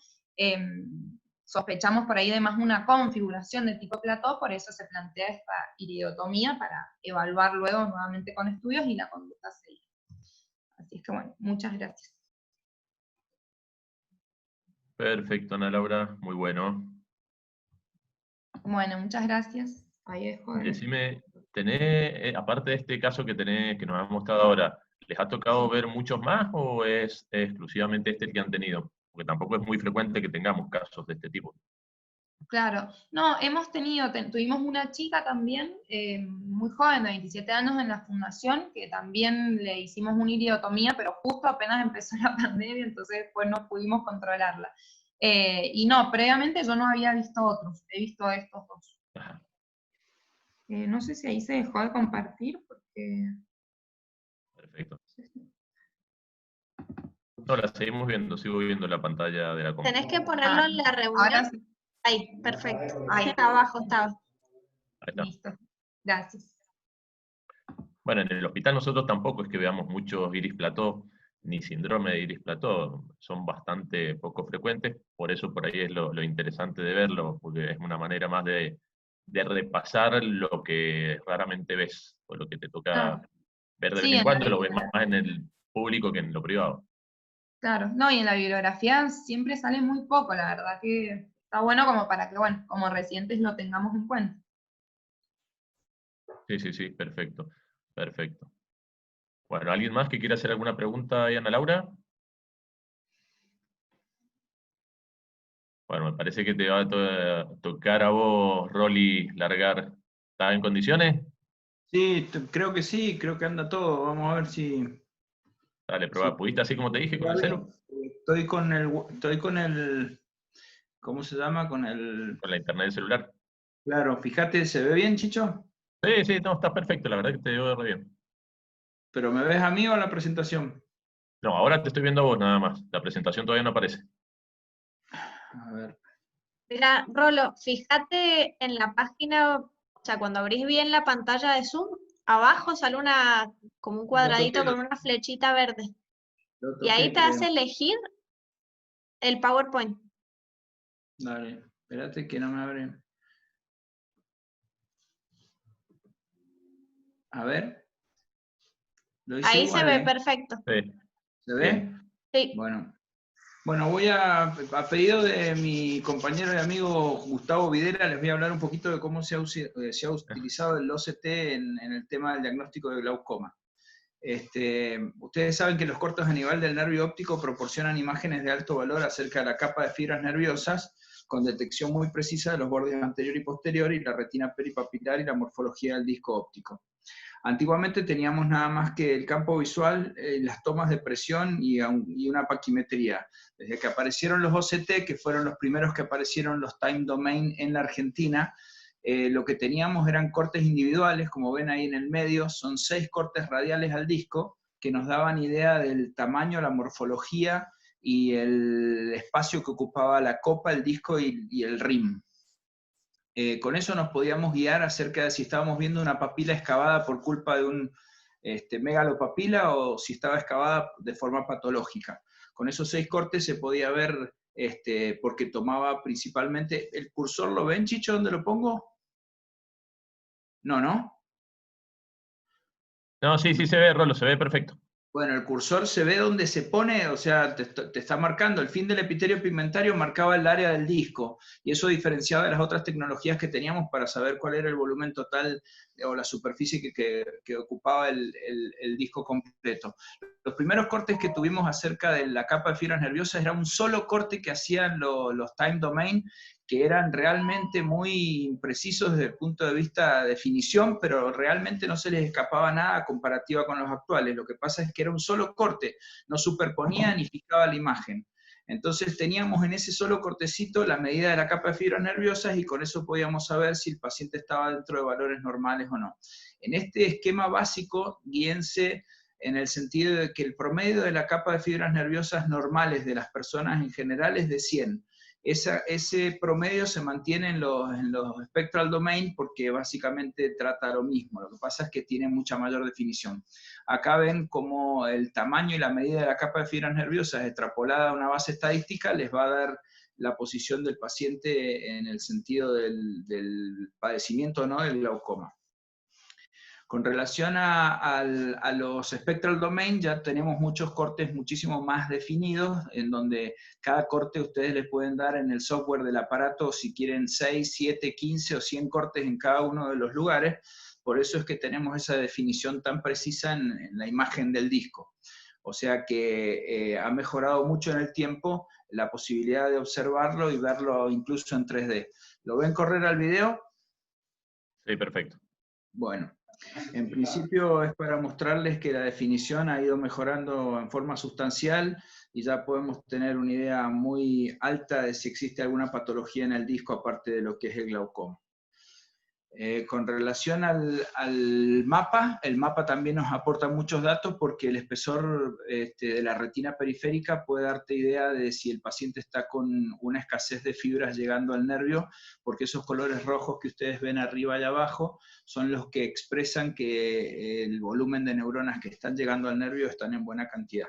sospechamos por ahí de más una configuración de tipo plató, por eso se plantea esta iridotomía para evaluar luego nuevamente con estudios y la conducta a seguir. Así es que bueno, muchas gracias. Perfecto, Ana Laura, muy bueno. Bueno, muchas gracias. Ahí dejo de... Decime, aparte de este caso que nos has mostrado ahora, ¿les ha tocado ver muchos más o es exclusivamente este el que han tenido? Porque tampoco es muy frecuente que tengamos casos de este tipo. Claro, no, tuvimos una chica también, muy joven, de 27 años en la fundación, que también le hicimos una iridotomía, pero justo apenas empezó la pandemia, entonces después no pudimos controlarla. Y no, previamente yo no había visto otros, he visto estos dos. No sé si ahí se dejó de compartir, porque... Perfecto. No, la seguimos viendo, sigo viendo la pantalla de la computadora. Tenés que ponerlo en la reunión. Ahora sí. Ahí, perfecto. Ahí. Abajo estaba. Ahí está. Listo, gracias. Bueno, en el hospital nosotros tampoco es que veamos muchos iris plató, ni síndrome de iris plató, son bastante poco frecuentes, por eso por ahí es lo interesante de verlo, porque es una manera más de repasar lo que raramente ves, o lo que te toca ver de vez en cuando, lo ves más en el público que en lo privado. Claro, no, y en la bibliografía siempre sale muy poco, la verdad que está bueno como para que, bueno, como residentes lo tengamos en cuenta. Sí, perfecto, perfecto. Bueno, ¿alguien más que quiera hacer alguna pregunta ahí, Ana Laura? Bueno, me parece que te va a tocar a vos, Rolly, largar. ¿Estás en condiciones? Sí, creo que sí, creo que anda todo. Vamos a ver si... Dale, probá. ¿Pudiste así como te dije, con el celu? Estoy con el... ¿Cómo se llama? Con la internet del celular. Claro, fíjate, ¿se ve bien, Chicho? Sí, no, está perfecto, la verdad que te veo re bien. ¿Pero me ves a mí o a la presentación? No, ahora te estoy viendo a vos nada más. La presentación todavía no aparece. A ver. Mira, Rolo, fíjate en la página, o sea, cuando abrís bien la pantalla de Zoom, abajo sale como un cuadradito con una flechita verde. Y ahí te hace elegir el PowerPoint. Dale, espérate que no me abre. A ver. Ahí se ve perfecto. Sí. ¿Se ve? Sí. Bueno, voy a pedido de mi compañero y amigo Gustavo Videla, les voy a hablar un poquito de cómo se ha utilizado el OCT en el tema del diagnóstico de glaucoma. Ustedes saben que los cortos a nivel del nervio óptico proporcionan imágenes de alto valor acerca de la capa de fibras nerviosas, con detección muy precisa de los bordes anterior y posterior, y la retina peripapilar y la morfología del disco óptico. Antiguamente teníamos nada más que el campo visual, las tomas de presión y una paquimetría. Desde que aparecieron los OCT, que fueron los primeros que aparecieron los time domain en la Argentina, lo que teníamos eran cortes individuales, como ven ahí en el medio, son 6 cortes radiales al disco, que nos daban idea del tamaño, la morfología y el espacio que ocupaba la copa, el disco y el rim. Con eso nos podíamos guiar acerca de si estábamos viendo una papila excavada por culpa de un megalopapila o si estaba excavada de forma patológica. Con esos 6 cortes se podía ver, porque tomaba principalmente... ¿El cursor lo ven, Chicho, dónde lo pongo? No, ¿no? No, sí se ve, Rolo, se ve perfecto. Bueno, el cursor se ve donde se pone, o sea, te está marcando el fin del epitelio pigmentario, marcaba el área del disco, y eso diferenciaba de las otras tecnologías que teníamos para saber cuál era el volumen total o la superficie que ocupaba el disco completo. Los primeros cortes que tuvimos acerca de la capa de fibras nerviosas era un solo corte que hacían los time domain, que eran realmente muy precisos desde el punto de vista de definición, pero realmente no se les escapaba nada comparativa con los actuales. Lo que pasa es que era un solo corte, no superponía ni fijaba la imagen. Entonces teníamos en ese solo cortecito la medida de la capa de fibras nerviosas y con eso podíamos saber si el paciente estaba dentro de valores normales o no. En este esquema básico, guíense en el sentido de que el promedio de la capa de fibras nerviosas normales de las personas en general es de 100. Ese promedio se mantiene en los spectral domain porque básicamente trata lo mismo, lo que pasa es que tiene mucha mayor definición. Acá ven cómo el tamaño y la medida de la capa de fibras nerviosas extrapolada a una base estadística les va a dar la posición del paciente en el sentido del padecimiento o no del glaucoma. Con relación a los spectral domain, ya tenemos muchos cortes muchísimo más definidos, en donde cada corte ustedes le pueden dar en el software del aparato, si quieren 6, 7, 15 o 100 cortes en cada uno de los lugares. Por eso es que tenemos esa definición tan precisa en la imagen del disco. O sea que ha mejorado mucho en el tiempo la posibilidad de observarlo y verlo incluso en 3D. ¿Lo ven correr al video? Sí, perfecto. Bueno. En principio es para mostrarles que la definición ha ido mejorando en forma sustancial y ya podemos tener una idea muy alta de si existe alguna patología en el disco aparte de lo que es el glaucoma. Con relación al mapa, el mapa también nos aporta muchos datos porque el espesor de la retina periférica puede darte idea de si el paciente está con una escasez de fibras llegando al nervio, porque esos colores rojos que ustedes ven arriba y abajo son los que expresan que el volumen de neuronas que están llegando al nervio están en buena cantidad.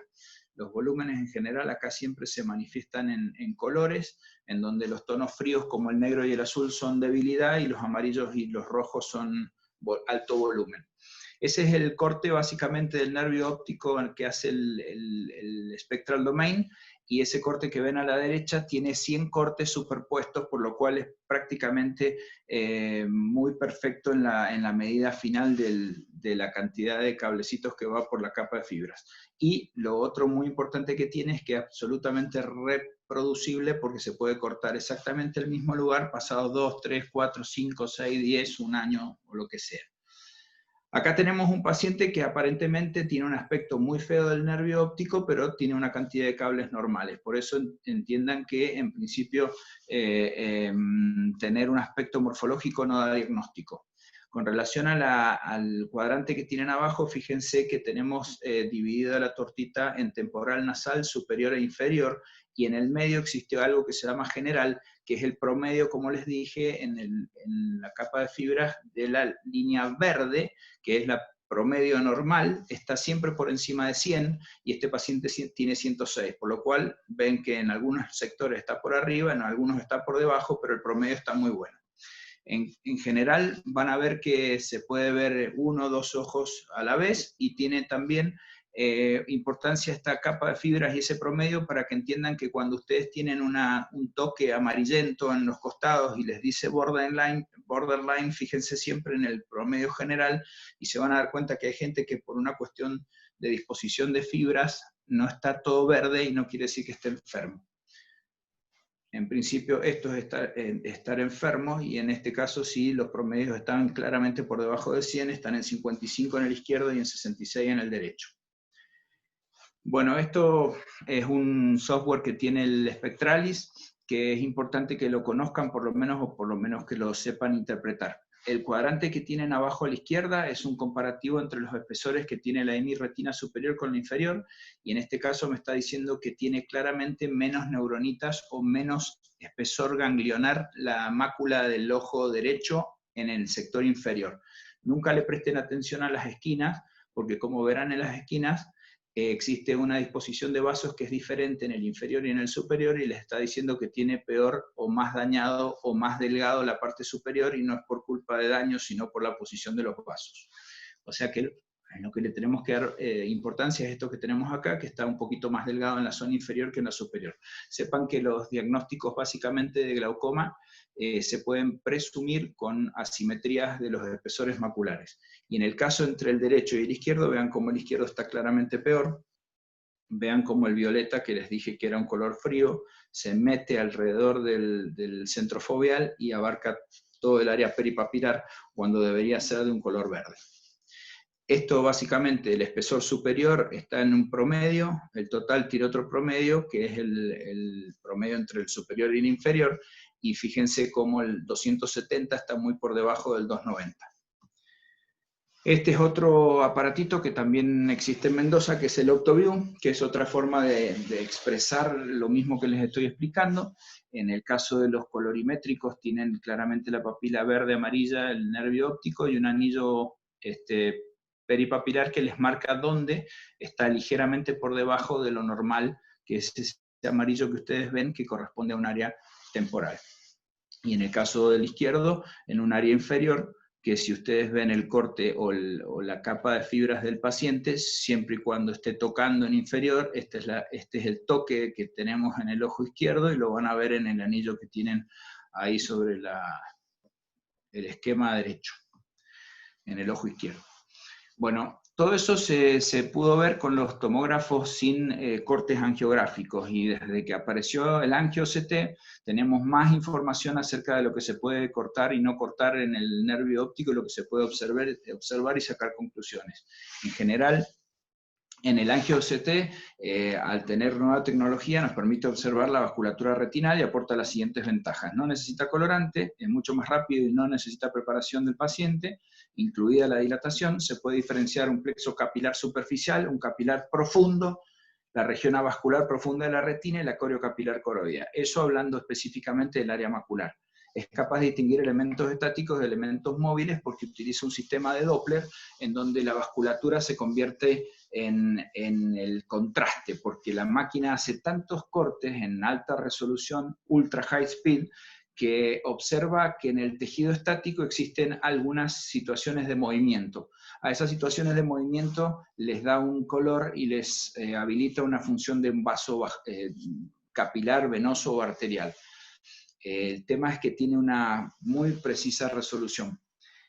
Los volúmenes en general acá siempre se manifiestan en colores, en donde los tonos fríos como el negro y el azul son debilidad y los amarillos y los rojos son alto volumen. Ese es el corte básicamente del nervio óptico que hace el spectral domain, y ese corte que ven a la derecha tiene 100 cortes superpuestos, por lo cual es prácticamente muy perfecto en la medida final de la cantidad de cablecitos que va por la capa de fibras. Y lo otro muy importante que tiene es que es absolutamente reproducible porque se puede cortar exactamente el mismo lugar pasado 2, 3, 4, 5, 6, 10, un año o lo que sea. Acá tenemos un paciente que aparentemente tiene un aspecto muy feo del nervio óptico, pero tiene una cantidad de cables normales. Por eso entiendan que, en principio, tener un aspecto morfológico no da diagnóstico. Con relación al cuadrante que tienen abajo, fíjense que tenemos dividida la tortita en temporal nasal superior e inferior, y en el medio existió algo que se llama general, que es el promedio, como les dije, en la capa de fibras de la línea verde, que es la promedio normal, está siempre por encima de 100, y este paciente tiene 106, por lo cual ven que en algunos sectores está por arriba, en algunos está por debajo, pero el promedio está muy bueno. En general van a ver que se puede ver 1 o 2 ojos a la vez, y tiene también importancia esta capa de fibras y ese promedio para que entiendan que cuando ustedes tienen un toque amarillento en los costados y les dice borderline, fíjense siempre en el promedio general y se van a dar cuenta que hay gente que por una cuestión de disposición de fibras no está todo verde y no quiere decir que esté enfermo. En principio esto es estar enfermo, y en este caso sí, los promedios están claramente por debajo de 100, están en 55 en el izquierdo y en 66 en el derecho. Bueno, esto es un software que tiene el Spectralis, que es importante que lo conozcan por lo menos, o por lo menos que lo sepan interpretar. El cuadrante que tienen abajo a la izquierda es un comparativo entre los espesores que tiene la hemiretina superior con la inferior, y en este caso me está diciendo que tiene claramente menos neuronitas o menos espesor ganglionar la mácula del ojo derecho en el sector inferior. Nunca le presten atención a las esquinas, porque como verán en las esquinas, existe una disposición de vasos que es diferente en el inferior y en el superior, y les está diciendo que tiene peor o más dañado o más delgado la parte superior, y no es por culpa de daño, sino por la posición de los vasos. O sea que En lo que le tenemos que dar importancia es esto que tenemos acá, que está un poquito más delgado en la zona inferior que en la superior. Sepan que los diagnósticos básicamente de glaucoma se pueden presumir con asimetrías de los espesores maculares. Y en el caso entre el derecho y el izquierdo, vean cómo el izquierdo está claramente peor. Vean cómo el violeta, que les dije que era un color frío, se mete alrededor del centro foveal y abarca todo el área peripapilar, cuando debería ser de un color verde. Esto básicamente, el espesor superior está en un promedio, el total tiene otro promedio, que es el promedio entre el superior y el inferior, y fíjense cómo el 270 está muy por debajo del 290. Este es otro aparatito que también existe en Mendoza, que es el OptoView, que es otra forma de expresar lo mismo que les estoy explicando. En el caso de los colorimétricos tienen claramente la papila verde, amarilla, el nervio óptico y un anillo peripapilar que les marca dónde está ligeramente por debajo de lo normal, que es ese amarillo que ustedes ven que corresponde a un área temporal. Y en el caso del izquierdo, en un área inferior, que si ustedes ven el corte o la capa de fibras del paciente, siempre y cuando esté tocando en inferior, este es el toque que tenemos en el ojo izquierdo y lo van a ver en el anillo que tienen ahí sobre el esquema derecho, en el ojo izquierdo. Bueno, todo eso se pudo ver con los tomógrafos sin cortes angiográficos, y desde que apareció el angio-CT tenemos más información acerca de lo que se puede cortar y no cortar en el nervio óptico y lo que se puede observar y sacar conclusiones. En general, en el angio-CT, al tener nueva tecnología, nos permite observar la vasculatura retinal y aporta las siguientes ventajas. No necesita colorante, es mucho más rápido y no necesita preparación del paciente, incluida la dilatación. Se puede diferenciar un plexo capilar superficial, un capilar profundo, la región avascular profunda de la retina y la coriocapilar coroidea. Eso hablando específicamente del área macular. Es capaz de distinguir elementos estáticos de elementos móviles porque utiliza un sistema de Doppler en donde la vasculatura se convierte en el contraste, porque la máquina hace tantos cortes en alta resolución, ultra high speed, que observa que en el tejido estático existen algunas situaciones de movimiento. A esas situaciones de movimiento les da un color y les habilita una función de un vaso capilar, venoso o arterial. El tema es que tiene una muy precisa resolución.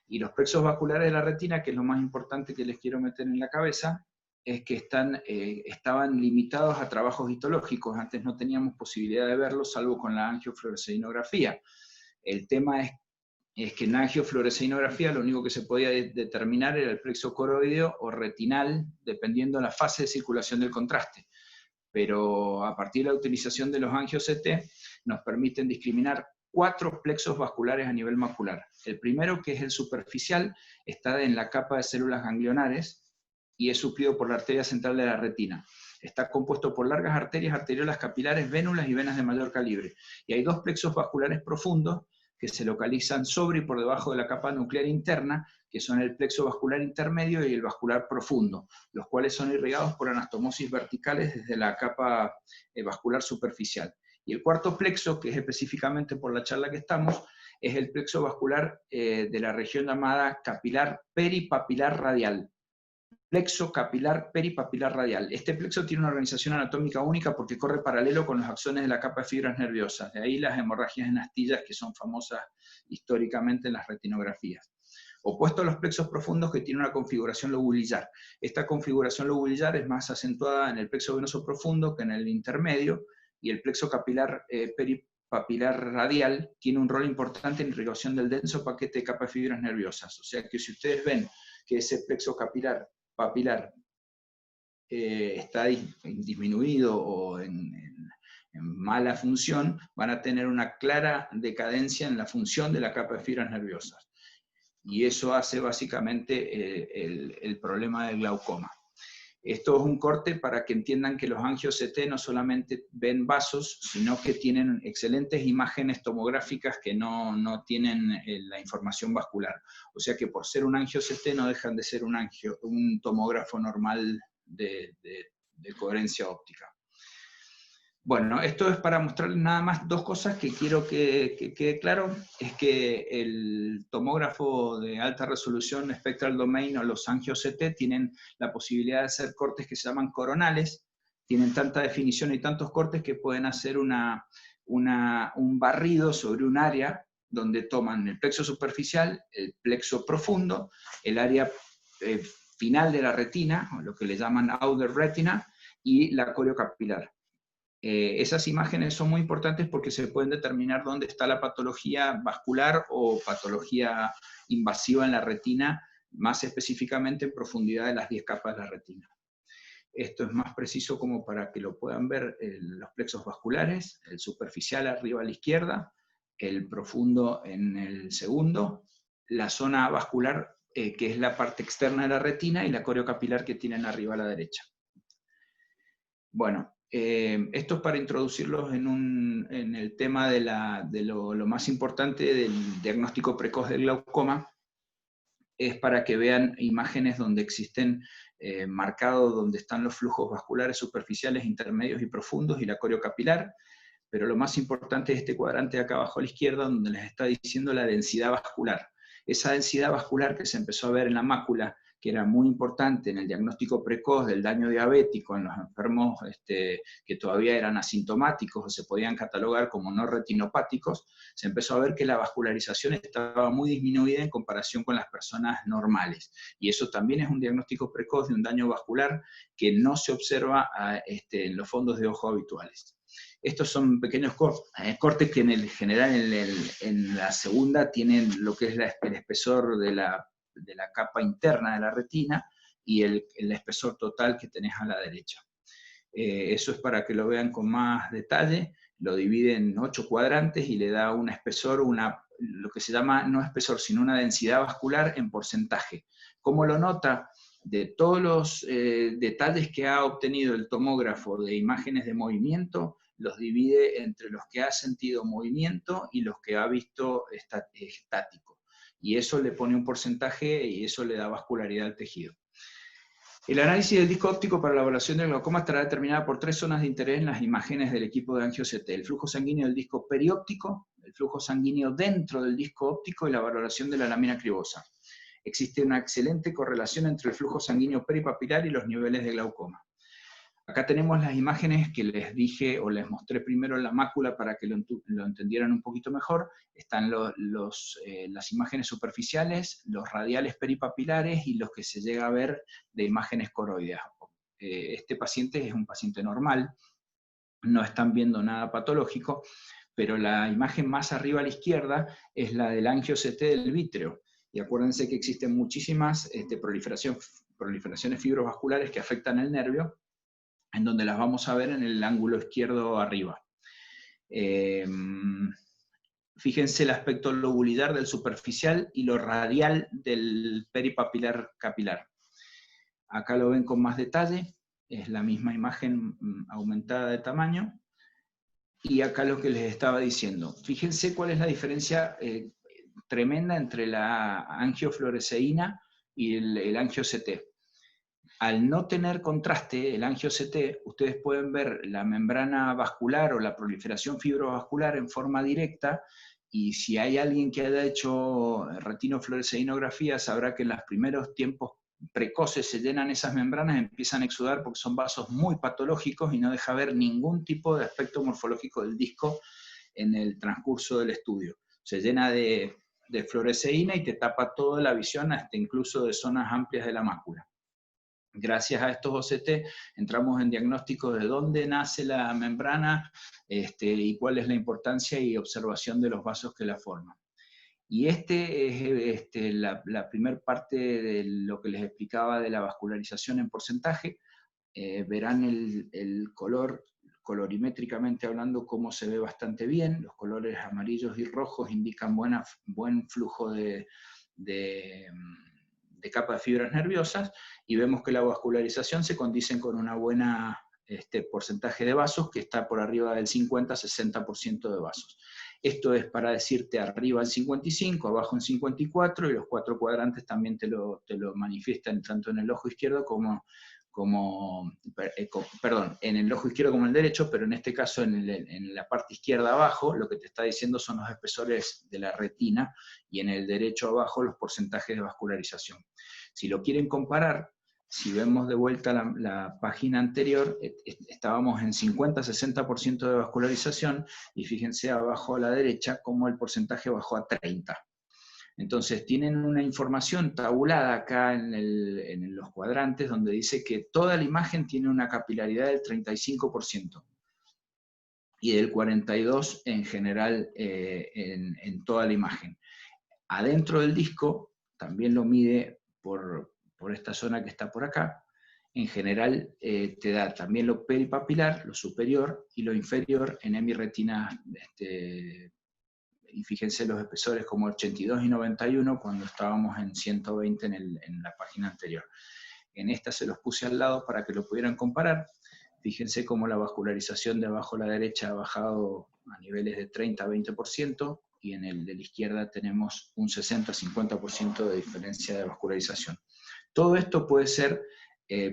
Y los plexos vasculares de la retina, que es lo más importante que les quiero meter en la cabeza, es que estaban limitados a trabajos histológicos. Antes no teníamos posibilidad de verlos, salvo con la angiofluoresceinografía. El tema es que en la angiofluoresceinografía lo único que se podía determinar era el plexo coroideo o retinal, dependiendo de la fase de circulación del contraste. Pero a partir de la utilización de los angio-CT, nos permiten discriminar 4 plexos vasculares a nivel macular. El primero, que es el superficial, está en la capa de células ganglionares y es suplido por la arteria central de la retina. Está compuesto por largas arterias arteriolas capilares, vénulas y venas de mayor calibre. Y hay 2 plexos vasculares profundos que se localizan sobre y por debajo de la capa nuclear interna, que son el plexo vascular intermedio y el vascular profundo, los cuales son irrigados por anastomosis verticales desde la capa vascular superficial. Y el cuarto plexo, que es específicamente por la charla que estamos, es el plexo vascular de la región llamada capilar peripapilar radial. Plexo capilar peripapilar radial. Este plexo tiene una organización anatómica única porque corre paralelo con los axones de la capa de fibras nerviosas. De ahí las hemorragias en astillas que son famosas históricamente en las retinografías. Opuesto a los plexos profundos que tienen una configuración lobulillar. Esta configuración lobulillar es más acentuada en el plexo venoso profundo que en el intermedio, y el plexo capilar peripapilar radial tiene un rol importante en la irrigación del denso paquete de capas de fibras nerviosas. O sea que si ustedes ven que ese plexo papilar está disminuido o en mala función, van a tener una clara decadencia en la función de la capa de fibras nerviosas. Y eso hace básicamente el problema del glaucoma. Esto es un corte para que entiendan que los angio-CT no solamente ven vasos, sino que tienen excelentes imágenes tomográficas que no tienen la información vascular. O sea que por ser un angio-CT no dejan de ser un tomógrafo normal de coherencia óptica. Bueno, esto es para mostrarles nada más dos cosas que quiero que quede claro. Es que el tomógrafo de alta resolución Spectral Domain o los AngioCT tienen la posibilidad de hacer cortes que se llaman coronales. Tienen tanta definición y tantos cortes que pueden hacer un barrido sobre un área donde toman el plexo superficial, el plexo profundo, el área final de la retina, o lo que le llaman outer retina, y la coriocapilar. Esas imágenes son muy importantes porque se pueden determinar dónde está la patología vascular o patología invasiva en la retina, más específicamente en profundidad de las 10 capas de la retina. Esto es más preciso como para que lo puedan ver los plexos vasculares, el superficial arriba a la izquierda, el profundo en el segundo, la zona vascular que es la parte externa de la retina y la coriocapilar que tienen arriba a la derecha. Bueno, esto es para introducirlos en el tema de lo más importante del diagnóstico precoz del glaucoma. Es para que vean imágenes donde existen marcados donde están los flujos vasculares superficiales, intermedios y profundos y la coriocapilar, pero lo más importante es este cuadrante de acá abajo a la izquierda donde les está diciendo la densidad vascular. Esa densidad vascular que se empezó a ver en la mácula, que era muy importante en el diagnóstico precoz del daño diabético en los enfermos que todavía eran asintomáticos o se podían catalogar como no retinopáticos, se empezó a ver que la vascularización estaba muy disminuida en comparación con las personas normales. Y eso también es un diagnóstico precoz de un daño vascular que no se observa en los fondos de ojo habituales. Estos son pequeños cortes que en general en la segunda tienen lo que es el espesor de la capa interna de la retina y el espesor total que tenés a la derecha. Eso es para que lo vean con más detalle. Lo divide en 8 cuadrantes y le da un espesor, lo que se llama, no espesor, sino una densidad vascular en porcentaje. ¿Cómo lo nota? De todos los detalles que ha obtenido el tomógrafo de imágenes de movimiento, los divide entre los que ha sentido movimiento y los que ha visto estático. Y eso le pone un porcentaje y eso le da vascularidad al tejido. El análisis del disco óptico para la evaluación del glaucoma estará determinada por 3 zonas de interés en las imágenes del equipo de AngioCT: el flujo sanguíneo del disco perióptico, el flujo sanguíneo dentro del disco óptico y la valoración de la lámina cribosa. Existe una excelente correlación entre el flujo sanguíneo peripapilar y los niveles de glaucoma. Acá tenemos las imágenes que les dije o les mostré primero en la mácula para que lo entendieran un poquito mejor. Están las imágenes superficiales, los radiales peripapilares y los que se llega a ver de imágenes coroideas. Este paciente es un paciente normal, no están viendo nada patológico, pero la imagen más arriba a la izquierda es la del AngioCT del vítreo. Y acuérdense que existen muchísimas proliferaciones fibrovasculares que afectan el nervio, en donde las vamos a ver en el ángulo izquierdo arriba. Fíjense el aspecto lobulidar del superficial y lo radial del peripapilar capilar. Acá lo ven con más detalle, es la misma imagen aumentada de tamaño. Y acá lo que les estaba diciendo. Fíjense cuál es la diferencia tremenda entre la angiofluoresceína y el AngioCT. Al no tener contraste, el AngioCT, ustedes pueden ver la membrana vascular o la proliferación fibrovascular en forma directa, y si hay alguien que haya hecho retinofluoresceinografía sabrá que en los primeros tiempos precoces se llenan esas membranas, empiezan a exudar porque son vasos muy patológicos y no deja ver ningún tipo de aspecto morfológico del disco en el transcurso del estudio. Se llena de fluoresceína y te tapa toda la visión, hasta incluso de zonas amplias de la mácula. Gracias a estos OCT entramos en diagnóstico de dónde nace la membrana y cuál es la importancia y observación de los vasos que la forman. Y es la primera parte de lo que les explicaba de la vascularización en porcentaje. Verán el color, colorimétricamente hablando, cómo se ve bastante bien. Los colores amarillos y rojos indican buen flujo de capa de fibras nerviosas, y vemos que la vascularización se condice con una buena porcentaje de vasos que está por arriba del 50-60% de vasos. Esto es para decirte arriba en 55, abajo en 54, y los 4 cuadrantes también te lo manifiestan tanto en el ojo izquierdo como perdón, en el ojo izquierdo como en el derecho, pero en este caso en la parte izquierda abajo, lo que te está diciendo son los espesores de la retina, y en el derecho abajo los porcentajes de vascularización. Si lo quieren comparar, si vemos de vuelta la página anterior, estábamos en 50-60% de vascularización, y fíjense abajo a la derecha cómo el porcentaje bajó a 30%. Entonces tienen una información tabulada acá en los cuadrantes donde dice que toda la imagen tiene una capilaridad del 35% y del 42% en general en toda la imagen. Adentro del disco también lo mide por esta zona que está por acá. En general te da también lo peripapilar, lo superior, y lo inferior en hemirretina. Y fíjense los espesores como 82 y 91 cuando estábamos en 120 en la página anterior. En esta se los puse al lado para que lo pudieran comparar. Fíjense cómo la vascularización de abajo a la derecha ha bajado a niveles de 30-20%, y en el de la izquierda tenemos un 60-50% de diferencia de vascularización. Todo esto puede ser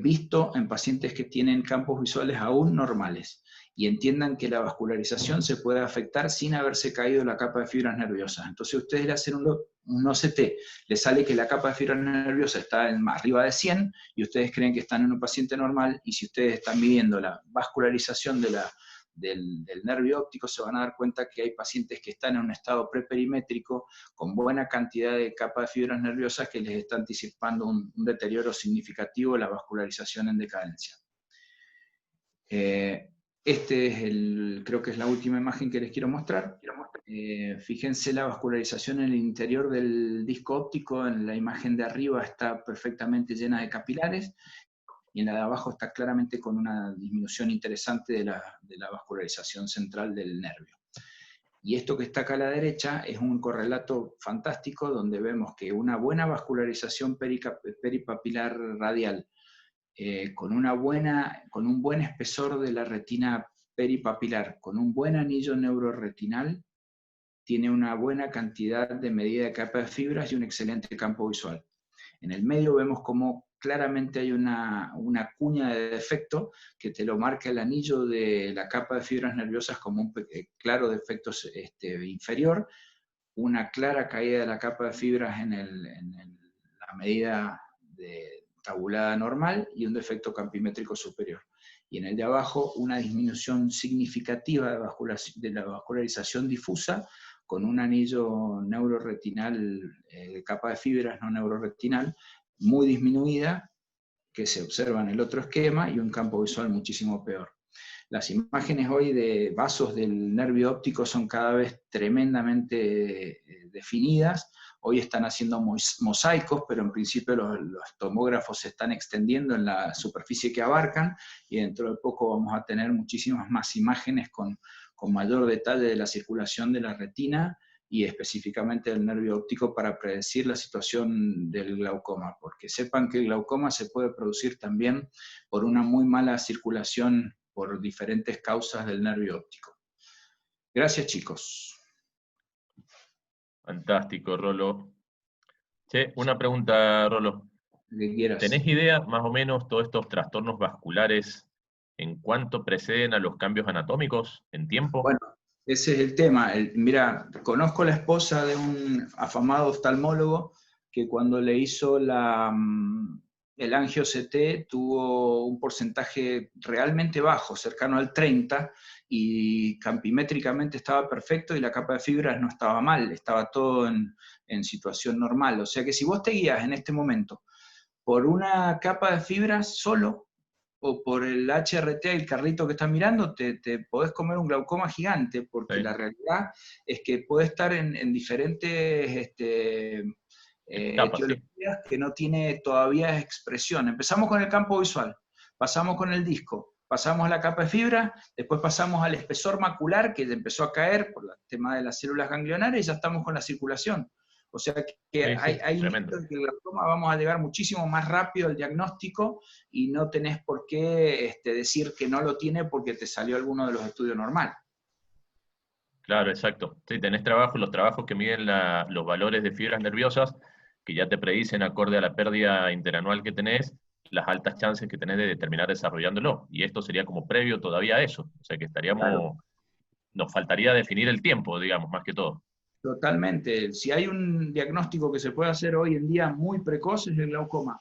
visto en pacientes que tienen campos visuales aún normales, y entiendan que la vascularización se puede afectar sin haberse caído la capa de fibras nerviosas. Entonces ustedes le hacen un OCT, le sale que la capa de fibras nerviosas está arriba de 100, y ustedes creen que están en un paciente normal, y si ustedes están midiendo la vascularización del nervio óptico, se van a dar cuenta que hay pacientes que están en un estado preperimétrico con buena cantidad de capa de fibras nerviosas que les está anticipando un deterioro significativo de la vascularización en decadencia. Creo que es la última imagen que les quiero mostrar. Fíjense la vascularización en el interior del disco óptico. En la imagen de arriba está perfectamente llena de capilares, y en la de abajo está claramente con una disminución interesante de la vascularización central del nervio. Y esto que está acá a la derecha es un correlato fantástico donde vemos que una buena vascularización peripapilar radial, con un buen espesor de la retina peripapilar, con un buen anillo neuroretinal, tiene una buena cantidad de medida de capa de fibras y un excelente campo visual. En el medio vemos como claramente hay una cuña de defecto que te lo marca el anillo de la capa de fibras nerviosas como un claro defecto inferior, una clara caída de la capa de fibras en la medida tabulada normal, y un defecto campimétrico superior. Y en el de abajo una disminución significativa de la vascularización difusa, con un anillo neuroretinal de capa de fibras no neuroretinal muy disminuida, que se observa en el otro esquema, y un campo visual muchísimo peor. Las imágenes hoy de vasos del nervio óptico son cada vez tremendamente definidas. Hoy están haciendo mosaicos, pero en principio los tomógrafos se están extendiendo en la superficie que abarcan, y dentro de poco vamos a tener muchísimas más imágenes con mayor detalle de la circulación de la retina, y específicamente del nervio óptico, para predecir la situación del glaucoma, porque sepan que el glaucoma se puede producir también por una muy mala circulación por diferentes causas del nervio óptico. Gracias, chicos. Fantástico, Rolo. Che, una pregunta, Rolo. Que quieras. ¿Tenés idea, más o menos, todos estos trastornos vasculares, en cuánto preceden a los cambios anatómicos en tiempo? Bueno, ese es el tema. Mira, conozco la esposa de un afamado oftalmólogo que cuando le hizo el angio-CT tuvo un porcentaje realmente bajo, cercano al 30%, y campimétricamente estaba perfecto, y la capa de fibras no estaba mal, estaba todo en situación normal. O sea que si vos te guías en este momento por una capa de fibras solo, o por el HRT, el carrito que estás mirando, te podés comer un glaucoma gigante, porque Sí. La realidad es que puede estar en diferentes etiologías que no tiene todavía expresión. Empezamos con el campo visual, pasamos con el disco, pasamos a la capa de fibra, después pasamos al espesor macular, que empezó a caer por el tema de las células ganglionares, y ya estamos con la circulación. O sea que hay indicios de que el glaucoma vamos a llegar muchísimo más rápido al diagnóstico, y no tenés por qué decir que no lo tiene porque te salió alguno de los estudios normales. Claro, exacto. Sí, tenés los trabajos que miden los valores de fibras nerviosas, que ya te predicen acorde a la pérdida interanual que tenés, las altas chances que tenés de terminar desarrollándolo. Y esto sería como previo todavía a eso. O sea que estaríamos, Claro. nos faltaría definir el tiempo, digamos, más que todo. Totalmente. Si hay un diagnóstico que se puede hacer hoy en día muy precoz es el glaucoma.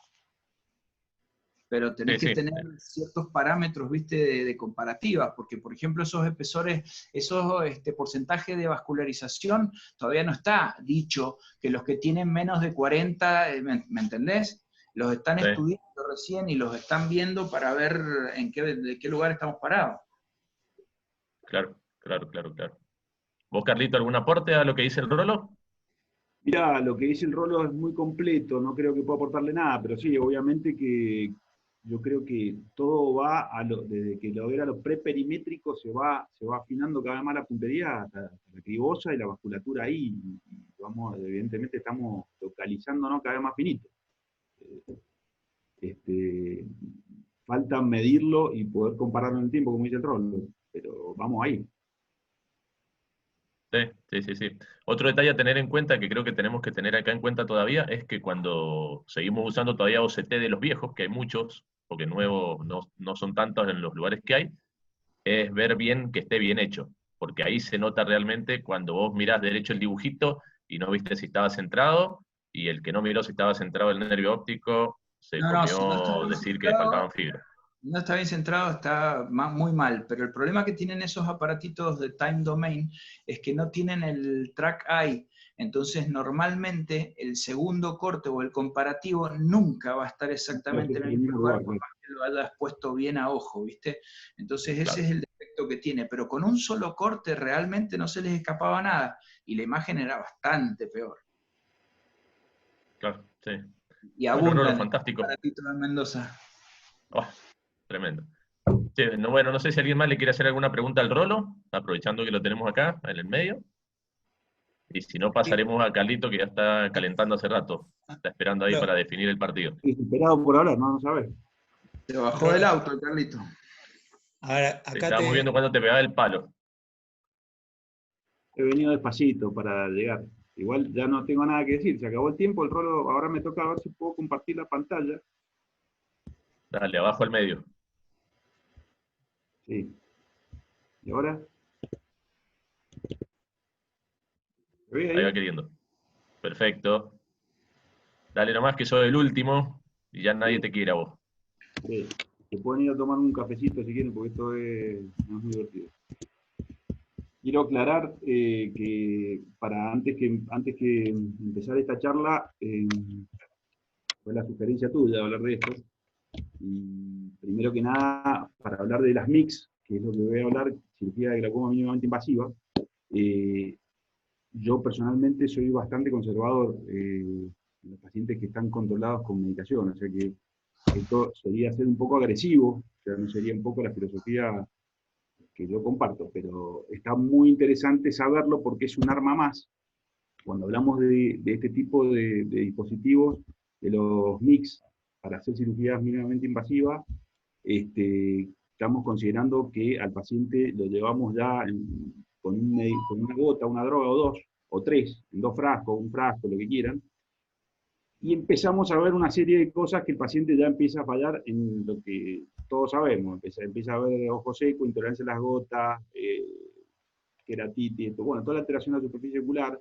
Pero tenés Sí, que sí. tener ciertos parámetros, ¿viste? De comparativas, porque por ejemplo esos espesores, esos porcentajes de vascularización, todavía no está dicho que los que tienen menos de 40, ¿me entendés? Los están Sí. estudiando recién y los están viendo para ver de qué lugar estamos parados. Claro, claro, claro, claro. ¿Vos, Carlito, algún aporte a lo que dice el Rolo? Mirá, lo que dice el Rolo es muy completo, no creo que pueda aportarle nada, pero sí, obviamente que yo creo que todo va desde que lo era lo preperimétrico se va afinando cada vez más la puntería hasta la cribosa y la vasculatura ahí, y vamos, evidentemente estamos localizándonos cada vez más finito. Falta medirlo y poder compararlo en el tiempo, como dice el Rolo, pero vamos ahí. Sí, sí, sí, sí. Otro detalle a tener en cuenta, que creo que tenemos que tener acá en cuenta todavía, es que cuando seguimos usando todavía OCT de los viejos, que hay muchos, porque nuevos no son tantos en los lugares que hay, es ver bien que esté bien hecho, porque ahí se nota realmente cuando vos mirás derecho el dibujito y no viste si estaba centrado, y el que no miró si estaba centrado el nervio óptico se Si no está comió bien decir que le centrado, faltaban fibras. no está bien centrado, está muy mal, pero el problema que tienen esos aparatitos de time domain es que no tienen el track eye, entonces normalmente el segundo corte o el comparativo nunca va a estar exactamente en el mismo lugar, por más que lo hayas puesto bien a ojo, ¿viste? Entonces ese es el defecto que tiene, pero con un solo corte realmente no se les escapaba nada, y la imagen era bastante peor. Claro, sí. Y Bueno, abundan Rolo, en fantástico. aparatitos de Mendoza. Oh, tremendo. Sí, bueno, no sé si alguien más le quiere hacer alguna pregunta al Rolo, aprovechando que lo tenemos acá, en el medio. Y si no, pasaremos a Carlito, que ya está calentando hace rato. Está esperando ahí para definir el partido. Desesperado por hablar, no sabes. Se bajó del auto el Carlito. Ahora, Te acá estábamos viendo cuando te pegaba el palo. He venido despacito para llegar. Igual ya no tengo nada que decir, se acabó el tiempo, el Rolo, ahora me toca ver si puedo compartir la pantalla. Dale, abajo al medio. Sí. ¿Y ahora? Ahí va queriendo. Perfecto. Dale nomás que soy el último y ya nadie te quiere a vos. Sí. Se pueden ir a tomar un cafecito si quieren, porque esto no es muy divertido. Quiero aclarar que antes que empezar esta charla, fue la sugerencia tuya hablar de esto. Y primero que nada, para hablar de las MICs, que es lo que voy a hablar, cirugía de glaucoma mínimamente invasiva, yo personalmente soy bastante conservador en los pacientes que están controlados con medicación, o sea que esto sería ser un poco agresivo, o sea, no sería un poco la filosofía que yo comparto, pero está muy interesante saberlo porque es un arma más. Cuando hablamos de este tipo de dispositivos, de los MICs, para hacer cirugías mínimamente invasivas, estamos considerando que al paciente lo llevamos ya con una gota, una droga o dos, o tres, en dos frascos, un frasco, lo que quieran, y empezamos a ver una serie de cosas que el paciente ya empieza a fallar en lo que todos sabemos, empieza a ver ojo seco, intolerancia a las gotas, queratitis, bueno, toda la alteración de la superficie ocular,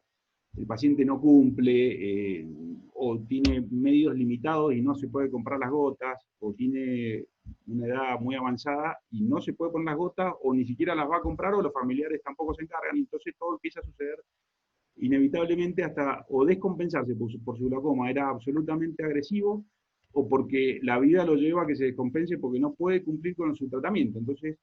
el paciente no cumple, o tiene medios limitados y no se puede comprar las gotas, o tiene una edad muy avanzada y no se puede poner las gotas, o ni siquiera las va a comprar, o los familiares tampoco se encargan, entonces todo empieza a suceder inevitablemente hasta o descompensarse por su glaucoma era absolutamente agresivo, o porque la vida lo lleva a que se descompense porque no puede cumplir con su tratamiento. Entonces,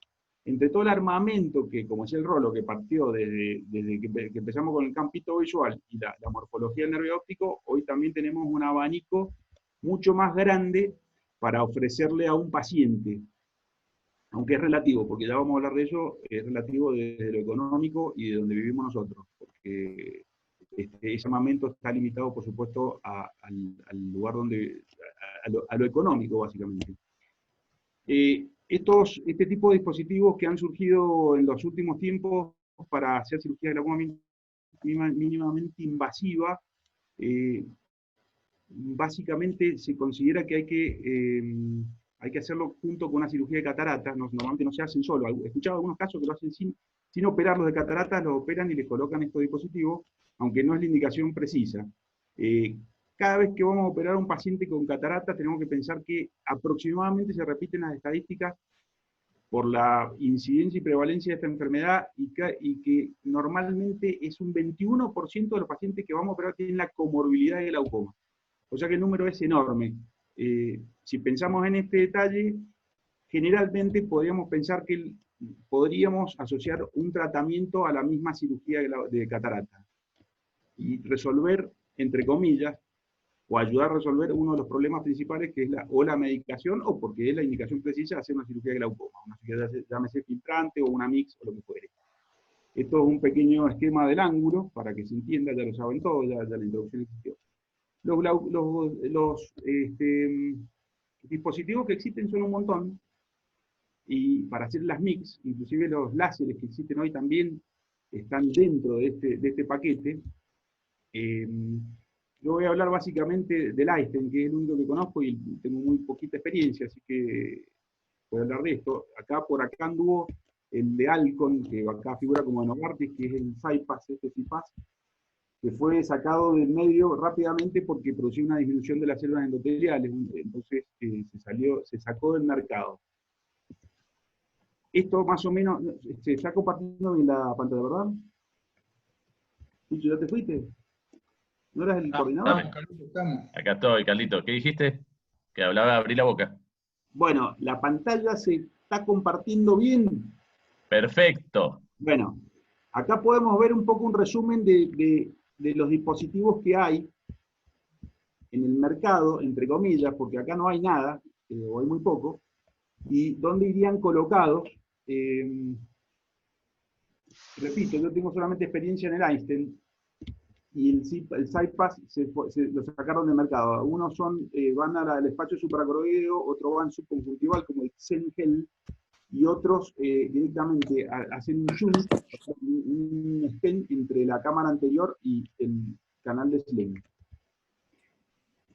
entre todo el armamento que, como decía el Rolo, que partió desde que empezamos con el campito visual y la morfología del nervio óptico, hoy también tenemos un abanico mucho más grande para ofrecerle a un paciente, aunque es relativo, porque ya vamos a hablar de eso, es relativo desde lo económico y de donde vivimos nosotros, porque ese armamento está limitado, por supuesto, al lugar donde, a lo económico, básicamente. Este tipo de dispositivos que han surgido en los últimos tiempos para hacer cirugía de glaucoma mínimamente invasiva, básicamente se considera que hay que hacerlo junto con una cirugía de cataratas, normalmente no se hacen solo. He escuchado algunos casos que lo hacen sin operarlos de cataratas, lo operan y les colocan estos dispositivos, aunque no es la indicación precisa. Cada vez que vamos a operar a un paciente con cataratas, tenemos que pensar que aproximadamente se repiten las estadísticas por la incidencia y prevalencia de esta enfermedad, y que normalmente es un 21% de los pacientes que vamos a operar tienen la comorbilidad de glaucoma. O sea que el número es enorme. Si pensamos en este detalle, generalmente podríamos pensar que podríamos asociar un tratamiento a la misma cirugía de catarata y resolver, entre comillas, o ayudar a resolver uno de los problemas principales, que es o la medicación, o porque es la indicación precisa de hacer una cirugía de glaucoma, una cirugía, llámese filtrante o una mix o lo que fuere. Esto es un pequeño esquema del ángulo, para que se entienda, ya lo saben todos, ya la introducción existió. Los dispositivos que existen son un montón, y para hacer las mix, inclusive los láseres que existen hoy también están dentro de este paquete. Yo voy a hablar básicamente del Einstein, que es el único que conozco y tengo muy poquita experiencia, así que voy a hablar de esto. Por acá anduvo el de Alcon, que acá figura como Novartis, que es el CyPass, CyPass, que fue sacado del medio rápidamente porque producía una disminución de las células endoteliales, entonces se sacó del mercado. Esto más o menos, se está compartiendo en la pantalla, ¿verdad? ¿Ya te fuiste? ¿No eras el coordinador? Acá estoy, Carlito. ¿Qué dijiste? Que hablaba, abrí la boca. Bueno, la pantalla se está compartiendo bien. Perfecto. Bueno, acá podemos ver un poco un resumen de los dispositivos que hay en el mercado, entre comillas, porque acá no hay nada, o hay muy poco, y dónde irían colocados. Repito, yo tengo solamente experiencia en el Einstein, y el CyPass lo sacaron del mercado. Algunos van al espacio supracoroideo, otros van subconjuntival, como el Xengel, y otros directamente hacen un shunt, un stent entre la cámara anterior y el canal de Slim.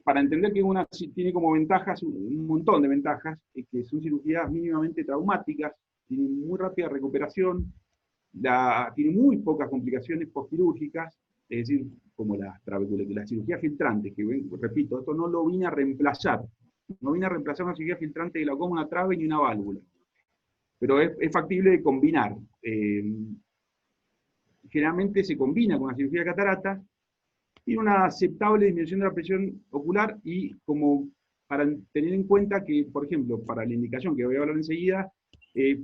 Para entender que una tiene como ventajas, un montón de ventajas, que son cirugías mínimamente traumáticas, tienen muy rápida recuperación, tiene muy pocas complicaciones postquirúrgicas, es decir, como la cirugía filtrante, que repito, esto no lo vine a reemplazar. No vine a reemplazar una cirugía filtrante de glaucoma, una trave ni una válvula. Pero es factible de combinar. Generalmente se combina con la cirugía de catarata, tiene una aceptable disminución de la presión ocular, y como para tener en cuenta que, por ejemplo, para la indicación que voy a hablar enseguida,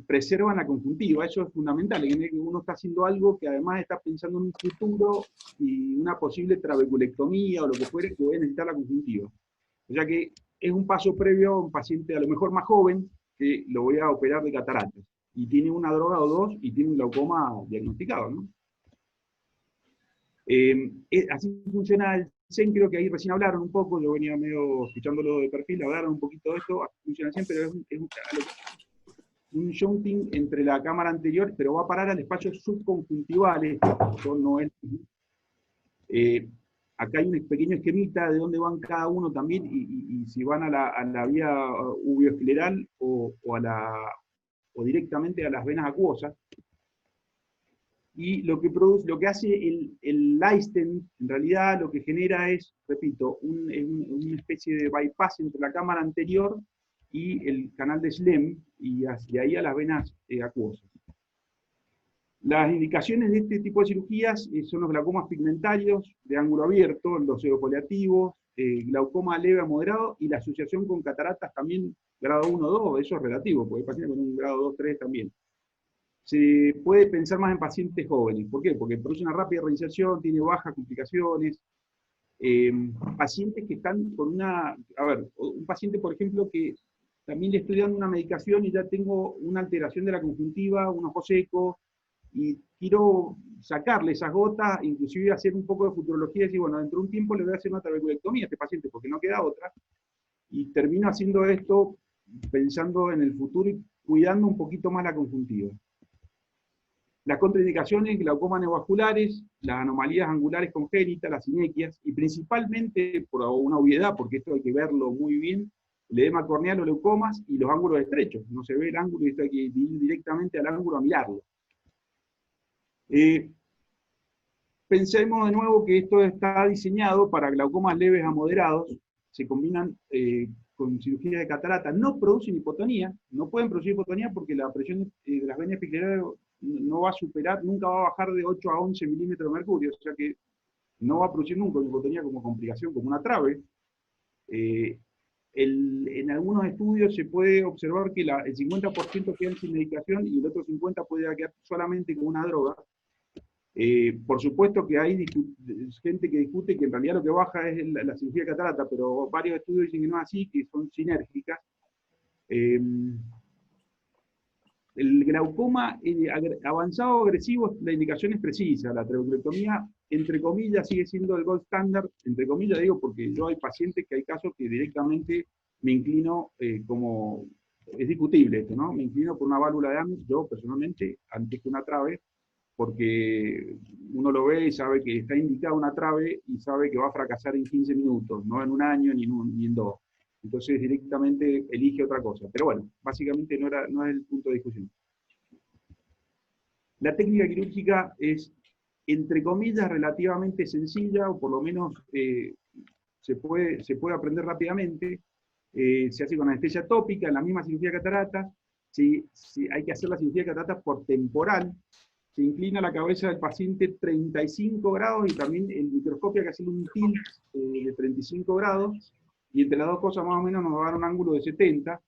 preservan la conjuntiva. Eso es fundamental, que uno está haciendo algo que además está pensando en un futuro y una posible trabeculectomía o lo que fuere, que voy a necesitar la conjuntiva. O sea que es un paso previo a un paciente a lo mejor más joven, que lo voy a operar de cataratas, y tiene una droga o dos, y tiene un glaucoma diagnosticado, ¿no? Así funciona el CEN, creo que ahí recién hablaron un poco, yo venía medio escuchándolo de perfil, hablaron un poquito de esto, así funciona el CEN, pero es un shunting entre la cámara anterior, pero va a parar al espacio subconjuntival, esto no es... acá hay un pequeño esquemita de dónde van cada uno también, y si van a la vía uveoescleral o directamente a las venas acuosas. Y lo que hace el Einstein, en realidad lo que genera es, repito, una especie de bypass entre la cámara anterior y el canal de Schlemm, y hacia ahí a las venas acuosas. Las indicaciones de este tipo de cirugías son los glaucomas pigmentarios de ángulo abierto, los pseudopaliativos, glaucoma leve a moderado, y la asociación con cataratas también grado 1 o 2, eso es relativo, porque hay pacientes con un grado 2 3 también. Se puede pensar más en pacientes jóvenes. ¿Por qué? Porque produce una rápida reinserción, tiene bajas complicaciones. Pacientes que están con un paciente, por ejemplo, que también le estoy dando una medicación y ya tengo una alteración de la conjuntiva, un ojo seco, y quiero sacarle esas gotas, inclusive hacer un poco de futurología y decir, bueno, dentro de un tiempo le voy a hacer una trabeculectomía a este paciente porque no queda otra, y termino haciendo esto pensando en el futuro y cuidando un poquito más la conjuntiva. Las contraindicaciones, glaucomas neovasculares, las anomalías angulares congénitas, las sinequias, y principalmente, por una obviedad, porque esto hay que verlo muy bien, el edema corneal o leucomas y los ángulos estrechos. No se ve el ángulo y esto hay que ir directamente al ángulo a mirarlo. Pensemos de nuevo que esto está diseñado para glaucomas leves a moderados, se combinan con cirugía de catarata, no producen hipotonía, no pueden producir hipotonía porque la presión de las venas epiclerales no va a superar, nunca va a bajar de 8 a 11 milímetros de mercurio, o sea que no va a producir nunca una hipotonía como complicación, como una trave. En algunos estudios se puede observar que el 50% quedan sin medicación y el otro 50% puede quedar solamente con una droga. Por supuesto que hay gente que discute que en realidad lo que baja es la cirugía de catarata, pero varios estudios dicen que no es así, que son sinérgicas. El glaucoma avanzado agresivo, la indicación es precisa, la trabeculectomía, entre comillas, sigue siendo el gold standard, entre comillas digo porque yo hay pacientes que hay casos que directamente me inclino como, es discutible esto, ¿no? Me inclino por una válvula de Ames, yo personalmente, antes que una trave, porque uno lo ve y sabe que está indicada una trave y sabe que va a fracasar en 15 minutos, no en un año ni en 2. Entonces directamente elige otra cosa. Pero bueno, básicamente no es el punto de discusión. La técnica quirúrgica es, entre comillas, relativamente sencilla, o por lo menos se puede aprender rápidamente. Se hace con anestesia tópica, en la misma cirugía de catarata. Si hay que hacer la cirugía de catarata por temporal, se inclina la cabeza del paciente 35 grados y también el microscopio hay que hacerle un tilt de 35 grados, y entre las dos cosas más o menos nos va a dar un ángulo de 70.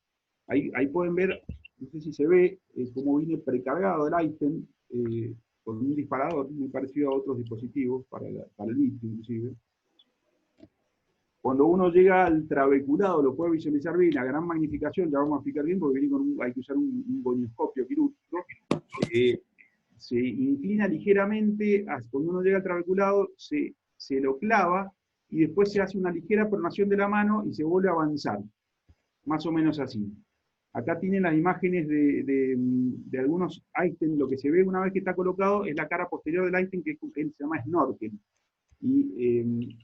Ahí pueden ver, no sé si se ve, cómo viene precargado el ítem con un disparador muy parecido a otros dispositivos, para el MIT inclusive. Cuando uno llega al trabeculado, lo puede visualizar bien, a gran magnificación, ya vamos a explicar bien, porque viene hay que usar un gonioscopio quirúrgico. Se inclina ligeramente, cuando uno llega al trabeculado, se lo clava, y después se hace una ligera pronación de la mano y se vuelve a avanzar. Más o menos así. Acá tienen las imágenes de algunos ítems. Lo que se ve una vez que está colocado es la cara posterior del ítem, que se llama snorkel. Y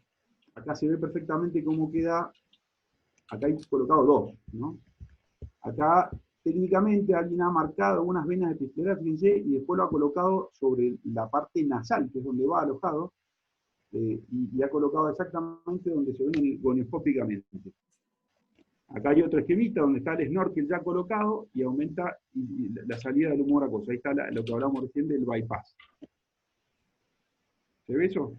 acá se ve perfectamente cómo queda. Acá hay colocado dos, ¿no? Acá técnicamente alguien ha marcado algunas venas epiclerales, fíjense, y después lo ha colocado sobre la parte nasal, que es donde va alojado, y ha colocado exactamente donde se ven gonioscópicamente. Acá hay otro esquemita donde está el snorkel ya colocado y aumenta la salida del humor acuoso. Ahí está lo que hablamos recién del bypass. ¿Se ve eso?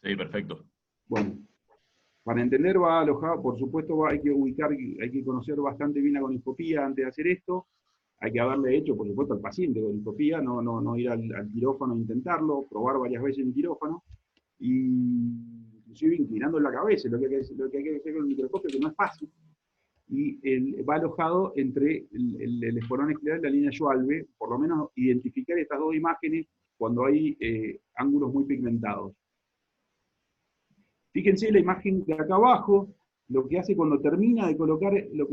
Sí, perfecto. Bueno, para entender va alojado, por supuesto hay que conocer bastante bien la gonioscopía antes de hacer esto. Hay que haberle hecho, por supuesto, al paciente gonioscopía, no ir al quirófano a intentarlo, probar varias veces en el quirófano, y inclusive inclinando la cabeza, lo que hay que hacer con el microscopio, que no es fácil, y va alojado entre el esporón escleral y la línea Schwalbe, por lo menos identificar estas dos imágenes cuando hay ángulos muy pigmentados. Fíjense la imagen de acá abajo, lo que hace cuando termina de colocar, el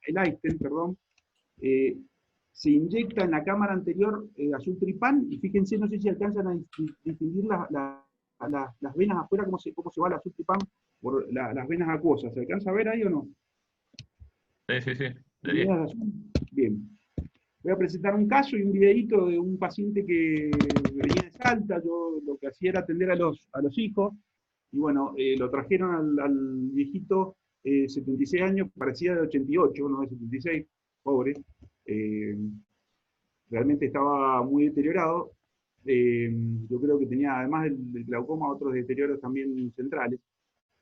ítem, perdón, se inyecta en la cámara anterior azul tripán, y fíjense, no sé si alcanzan a distinguir las venas afuera, cómo se va el azul tripán por las venas acuosas. ¿Se alcanza a ver ahí o no? Sí. Bien. Voy a presentar un caso y un videíto de un paciente que venía de Salta. Yo lo que hacía era atender a los hijos, y bueno, lo trajeron al viejito, 76 años, parecía de 88, no de 76, pobre. Realmente estaba muy deteriorado. Yo creo que tenía, además del glaucoma, otros deterioros también centrales.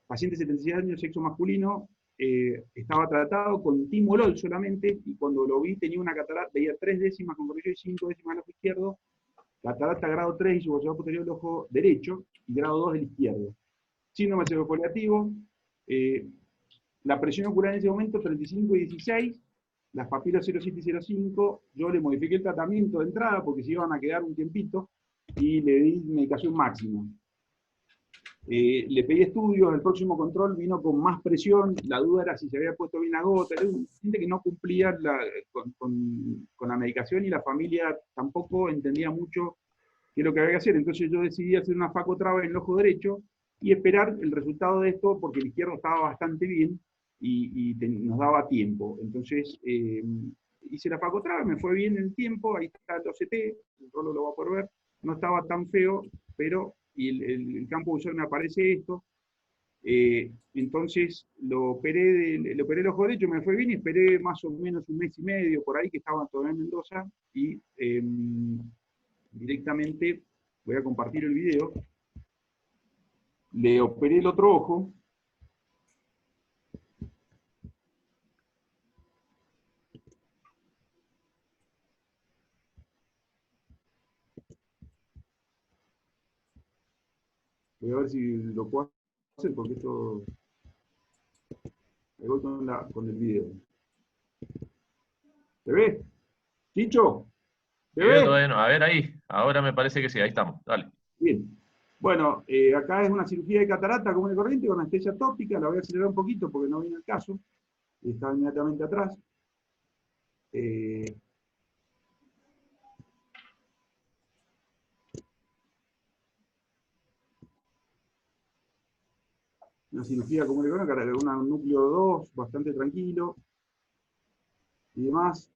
Paciente de 76 años, sexo masculino, estaba tratado con timolol solamente, y cuando lo vi tenía una catarata, veía 3 décimas con corrección y 5 décimas en el ojo izquierdo, catarata grado 3 y suboceano posterior del ojo derecho, y grado 2 del izquierdo. Síndrome cefalopoliativo, la presión ocular en ese momento 35 y 16, las papilas 0,7 y 0,5, yo le modifiqué el tratamiento de entrada porque se iban a quedar un tiempito, y le di medicación máxima. Le pedí estudios, el próximo control vino con más presión, la duda era si se había puesto bien la gota, era un paciente que no cumplía con la medicación y la familia tampoco entendía mucho qué es lo que había que hacer. Entonces yo decidí hacer una facotrava en el ojo derecho y esperar el resultado de esto porque el izquierdo estaba bastante bien y nos daba tiempo. Entonces hice la facotrava, me fue bien el tiempo, ahí está el OCT, el Rolo lo va a poder ver, no estaba tan feo, pero y el campo visual me aparece esto. Entonces lo operé el ojo derecho, me fue bien y esperé más o menos un mes y medio por ahí que estaba todavía en Mendoza y directamente voy a compartir el video. Le operé el otro ojo. Voy a ver si lo puedo hacer porque esto... Me voy con el video. ¿Se ve? ¿Chicho? ¿Se Video ve? todavía no. A ver ahí, ahora me parece que sí, ahí estamos, dale. Bien. Bueno, acá es una cirugía de catarata común y corriente con anestesia tópica, la voy a acelerar un poquito porque no viene el caso. Está inmediatamente atrás. Una cirugía común y corriente, un núcleo 2, bastante tranquilo. Y demás.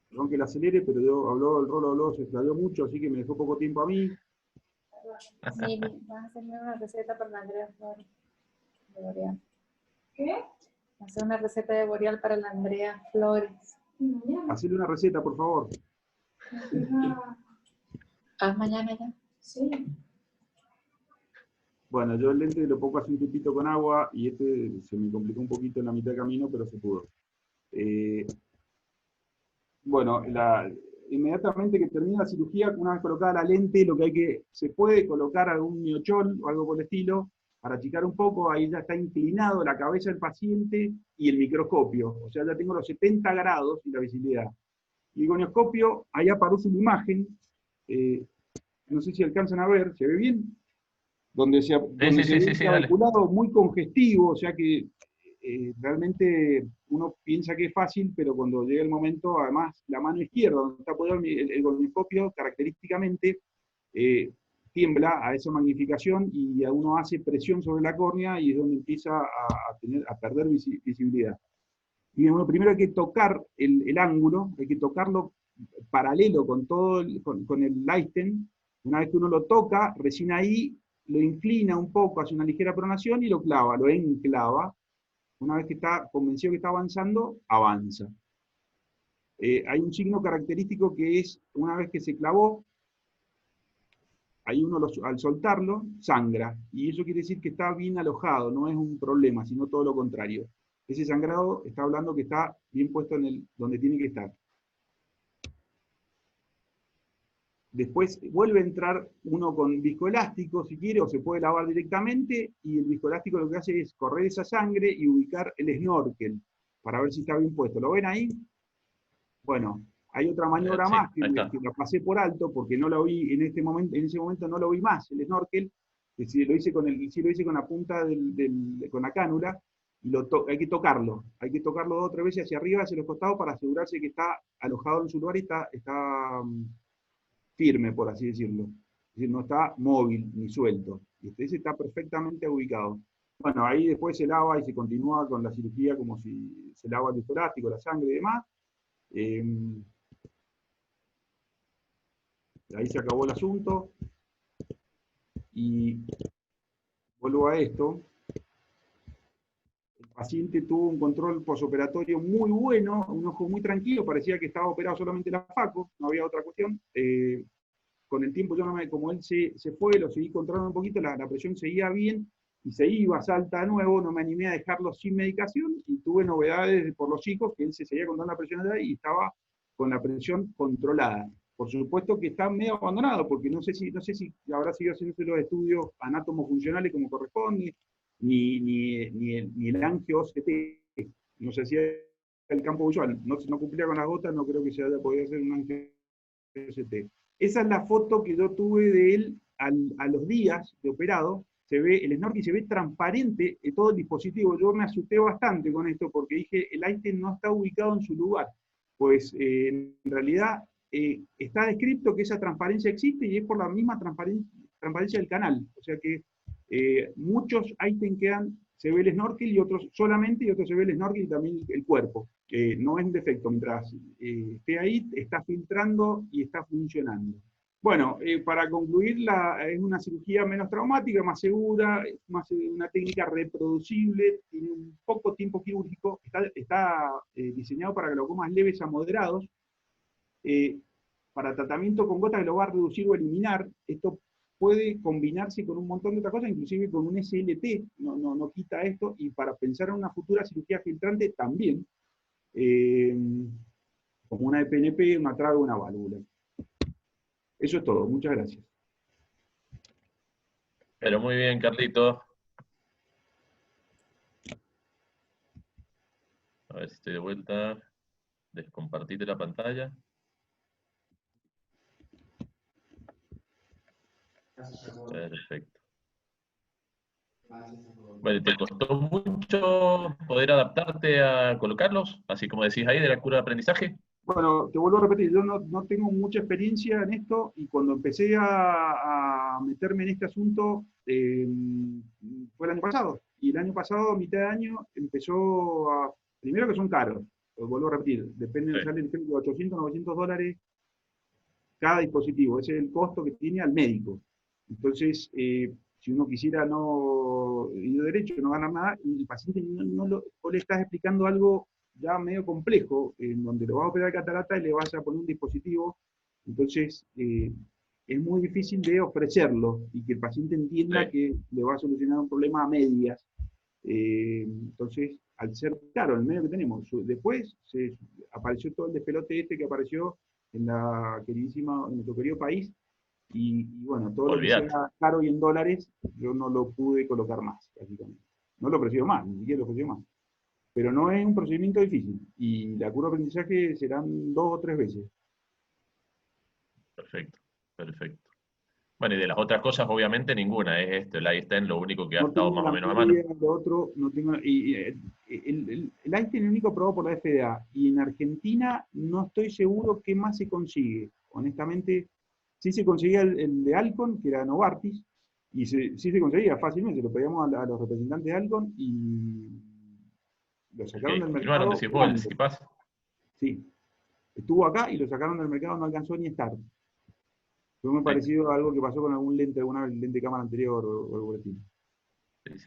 Perdón que la acelere, pero el Rolo habló, se extravió mucho, así que me dejó poco tiempo a mí. Sí, vas a hacerme una receta para la Andrea Flores. De Boreal. ¿Qué? Vas a hacer una receta de Boreal para la Andrea Flores. Hacele una receta, por favor. ¿Haz mañana ya? Sí. Bueno, yo el lente lo pongo así un tipito con agua y este se me complicó un poquito en la mitad de camino, pero se pudo. Bueno, inmediatamente que termina la cirugía, una vez colocada la lente, se puede colocar algún miochol o algo por el estilo, para achicar un poco, ahí ya está inclinado la cabeza del paciente y el microscopio, o sea, ya tengo los 70 grados y la visibilidad. Y el gonioscopio, ahí aparece una imagen, no sé si alcanzan a ver, ¿se ve bien? Donde se ve calculado muy congestivo, o sea que realmente uno piensa que es fácil, pero cuando llega el momento, además, la mano izquierda, donde está apoyado el gonioscopio, característicamente tiembla a esa magnificación y a uno hace presión sobre la córnea y es donde empieza a perder visibilidad. Y bueno, primero hay que tocar el ángulo, hay que tocarlo paralelo con el Leisten. Una vez que uno lo toca, recién ahí lo inclina un poco, hace una ligera pronación y lo clava, lo enclava. Una vez que está convencido que está avanzando, avanza. Hay un signo característico que es, una vez que se clavó, ahí uno al soltarlo, sangra. Y eso quiere decir que está bien alojado, no es un problema, sino todo lo contrario. Ese sangrado está hablando que está bien puesto donde tiene que estar. Después vuelve a entrar uno con viscoelástico, si quiere, o se puede lavar directamente, y el viscoelástico lo que hace es correr esa sangre y ubicar el snorkel, para ver si está bien puesto. ¿Lo ven ahí? Bueno, hay otra maniobra más que la pasé por alto, porque no lo vi en ese momento no lo vi más, el snorkel, que si lo hice con la punta con la cánula, y hay que tocarlo 2 o 3 veces hacia arriba, hacia los costados, para asegurarse que está alojado en su lugar y está firme, por así decirlo. Es decir, no está móvil ni suelto. Ese está perfectamente ubicado. Bueno, ahí después se lava y se continúa con la cirugía como si se lava el viscoelástico, la sangre y demás. Ahí se acabó el asunto. Y vuelvo a esto. El paciente tuvo un control posoperatorio muy bueno, un ojo muy tranquilo, parecía que estaba operado solamente la faco, no había otra cuestión. Con el tiempo, como él se fue, lo seguí controlando un poquito, la presión seguía bien, y se iba, salta de nuevo, no me animé a dejarlo sin medicación, y tuve novedades por los chicos, que él se seguía controlando la presión allá y estaba con la presión controlada. Por supuesto que está medio abandonado, porque no sé si habrá seguido haciendo los estudios anátomo-funcionales como corresponde, ni el angio-OCT, no sé si el campo visual, no cumplía con las gotas, no creo que se haya podido hacer un angio OCT. Esa es la foto que yo tuve de él a los días de operado. Se ve, el snorkel se ve transparente en todo el dispositivo. Yo me asusté bastante con esto porque dije, el Einstein no está ubicado en su lugar. Pues en realidad está descrito que esa transparencia existe y es por la misma transparencia del canal. O sea que muchos Einstein quedan, se ve el snorkel y otros solamente, y otros se ve el snorkel y también el cuerpo. No es un defecto, mientras esté ahí, está filtrando y está funcionando. Bueno, para concluir, es una cirugía menos traumática, más segura, más una técnica reproducible, tiene un poco tiempo quirúrgico, está diseñado para glaucomas leves a moderados, para tratamiento con gotas que lo va a reducir o eliminar. Esto puede combinarse con un montón de otras cosas, inclusive con un SLT, no quita esto, y para pensar en una futura cirugía filtrante también, como una EPNP, una trave o una válvula. Eso es todo, muchas gracias. Pero muy bien, Carlito. A ver si estoy de vuelta. Descompartite la pantalla. Perfecto. Bueno, ¿te costó mucho poder adaptarte a colocarlos? Así como decís ahí, de la curva de aprendizaje. Bueno, te vuelvo a repetir, yo no tengo mucha experiencia en esto, y cuando empecé a meterme en este asunto, fue el año pasado. Y el año pasado, a mitad de año, empezó a... Primero que son caros, lo vuelvo a repetir, depende, salen de 800, 900 dólares cada dispositivo, ese es el costo que tiene al médico. Entonces, si uno quisiera no ir derecho, no ganar nada, y el paciente vos le estás explicando algo ya medio complejo, en donde lo vas a operar catarata y le vas a poner un dispositivo, entonces es muy difícil de ofrecerlo, y que el paciente entienda que le va a solucionar un problema a medias. Entonces, al ser caro el medio que tenemos, después apareció todo el despelote este que apareció en nuestro querido país, y bueno, todo lo que sea caro y en dólares, yo no lo pude colocar más, prácticamente. No lo ofreció más, ni siquiera lo ofreció más. Pero no es un procedimiento difícil, y la curva de aprendizaje serán 2 o 3 veces. Perfecto, perfecto. Bueno, y de las otras cosas, obviamente, ninguna. Es el Einstein lo único que ha estado más o menos a mano. Lo otro, no tengo, el Einstein es el único aprobado por la FDA, y en Argentina no estoy seguro qué más se consigue. Honestamente, sí se conseguía el de Alcon, que era Novartis, y sí se conseguía fácilmente, lo pedíamos a los representantes de Alcon, y lo sacaron del mercado. Sí, estuvo acá y lo sacaron del mercado, no alcanzó ni a estar. Fue muy parecido a algo que pasó con algún lente, alguna lente de cámara anterior o algo así.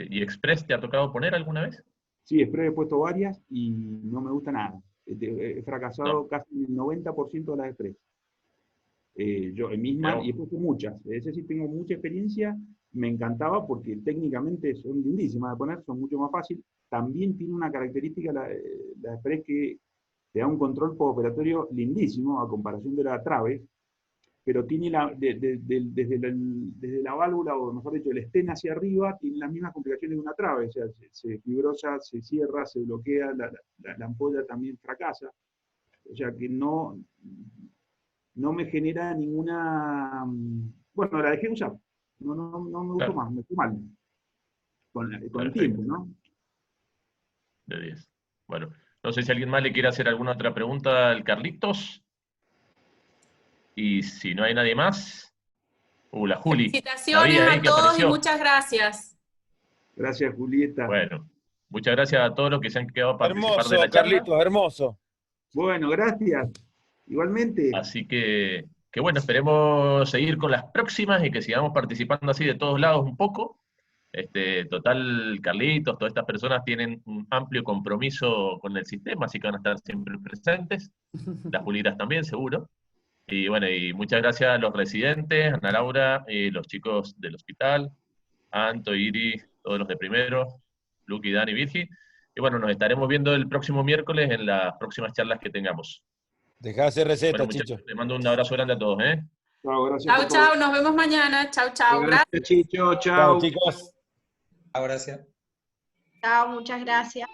¿Y Express te ha tocado poner alguna vez? Sí, Express he puesto varias y no me gusta nada. He fracasado casi el 90% de las Express. Yo misma, y he puesto muchas. Es decir, tengo mucha experiencia, me encantaba porque técnicamente son lindísimas de poner, son mucho más fáciles. También tiene una característica la Express, que te da un control postoperatorio lindísimo a comparación de la trave, pero tiene desde la válvula, o mejor dicho, el estén hacia arriba, tiene las mismas complicaciones de una trave, o sea, se fibrosa, se cierra, se bloquea, la ampolla también fracasa, o sea que no me genera ninguna... Bueno, la dejé usar, no me gustó más, me fue mal, con el tiempo, ¿no? De 10. Bueno, no sé si alguien más le quiere hacer alguna otra pregunta al Carlitos. Y si no hay nadie más, la Juli. Felicitaciones a todos y muchas gracias. Gracias, Julieta. Bueno, muchas gracias a todos los que se han quedado a participar de la charla. Carlitos, hermoso. Bueno, gracias. Igualmente. Así que bueno, esperemos seguir con las próximas y que sigamos participando así de todos lados un poco. Total, Carlitos, todas estas personas tienen un amplio compromiso con el sistema, así que van a estar siempre presentes. Las Julitas también, seguro. Y bueno, y muchas gracias a los residentes, Ana Laura, los chicos del hospital, Anto, Iri, todos los de primero, Luqui, Dani, Virgi. Y bueno, nos estaremos viendo el próximo miércoles en las próximas charlas que tengamos. Dejá de hacer receta, bueno, Chicho. Les mando un abrazo grande a todos, Chao, gracias. Chao, nos vemos mañana. Chao. Gracias, Chicho. Chao. Chao, chicos. Chao, gracias. Chao, muchas gracias.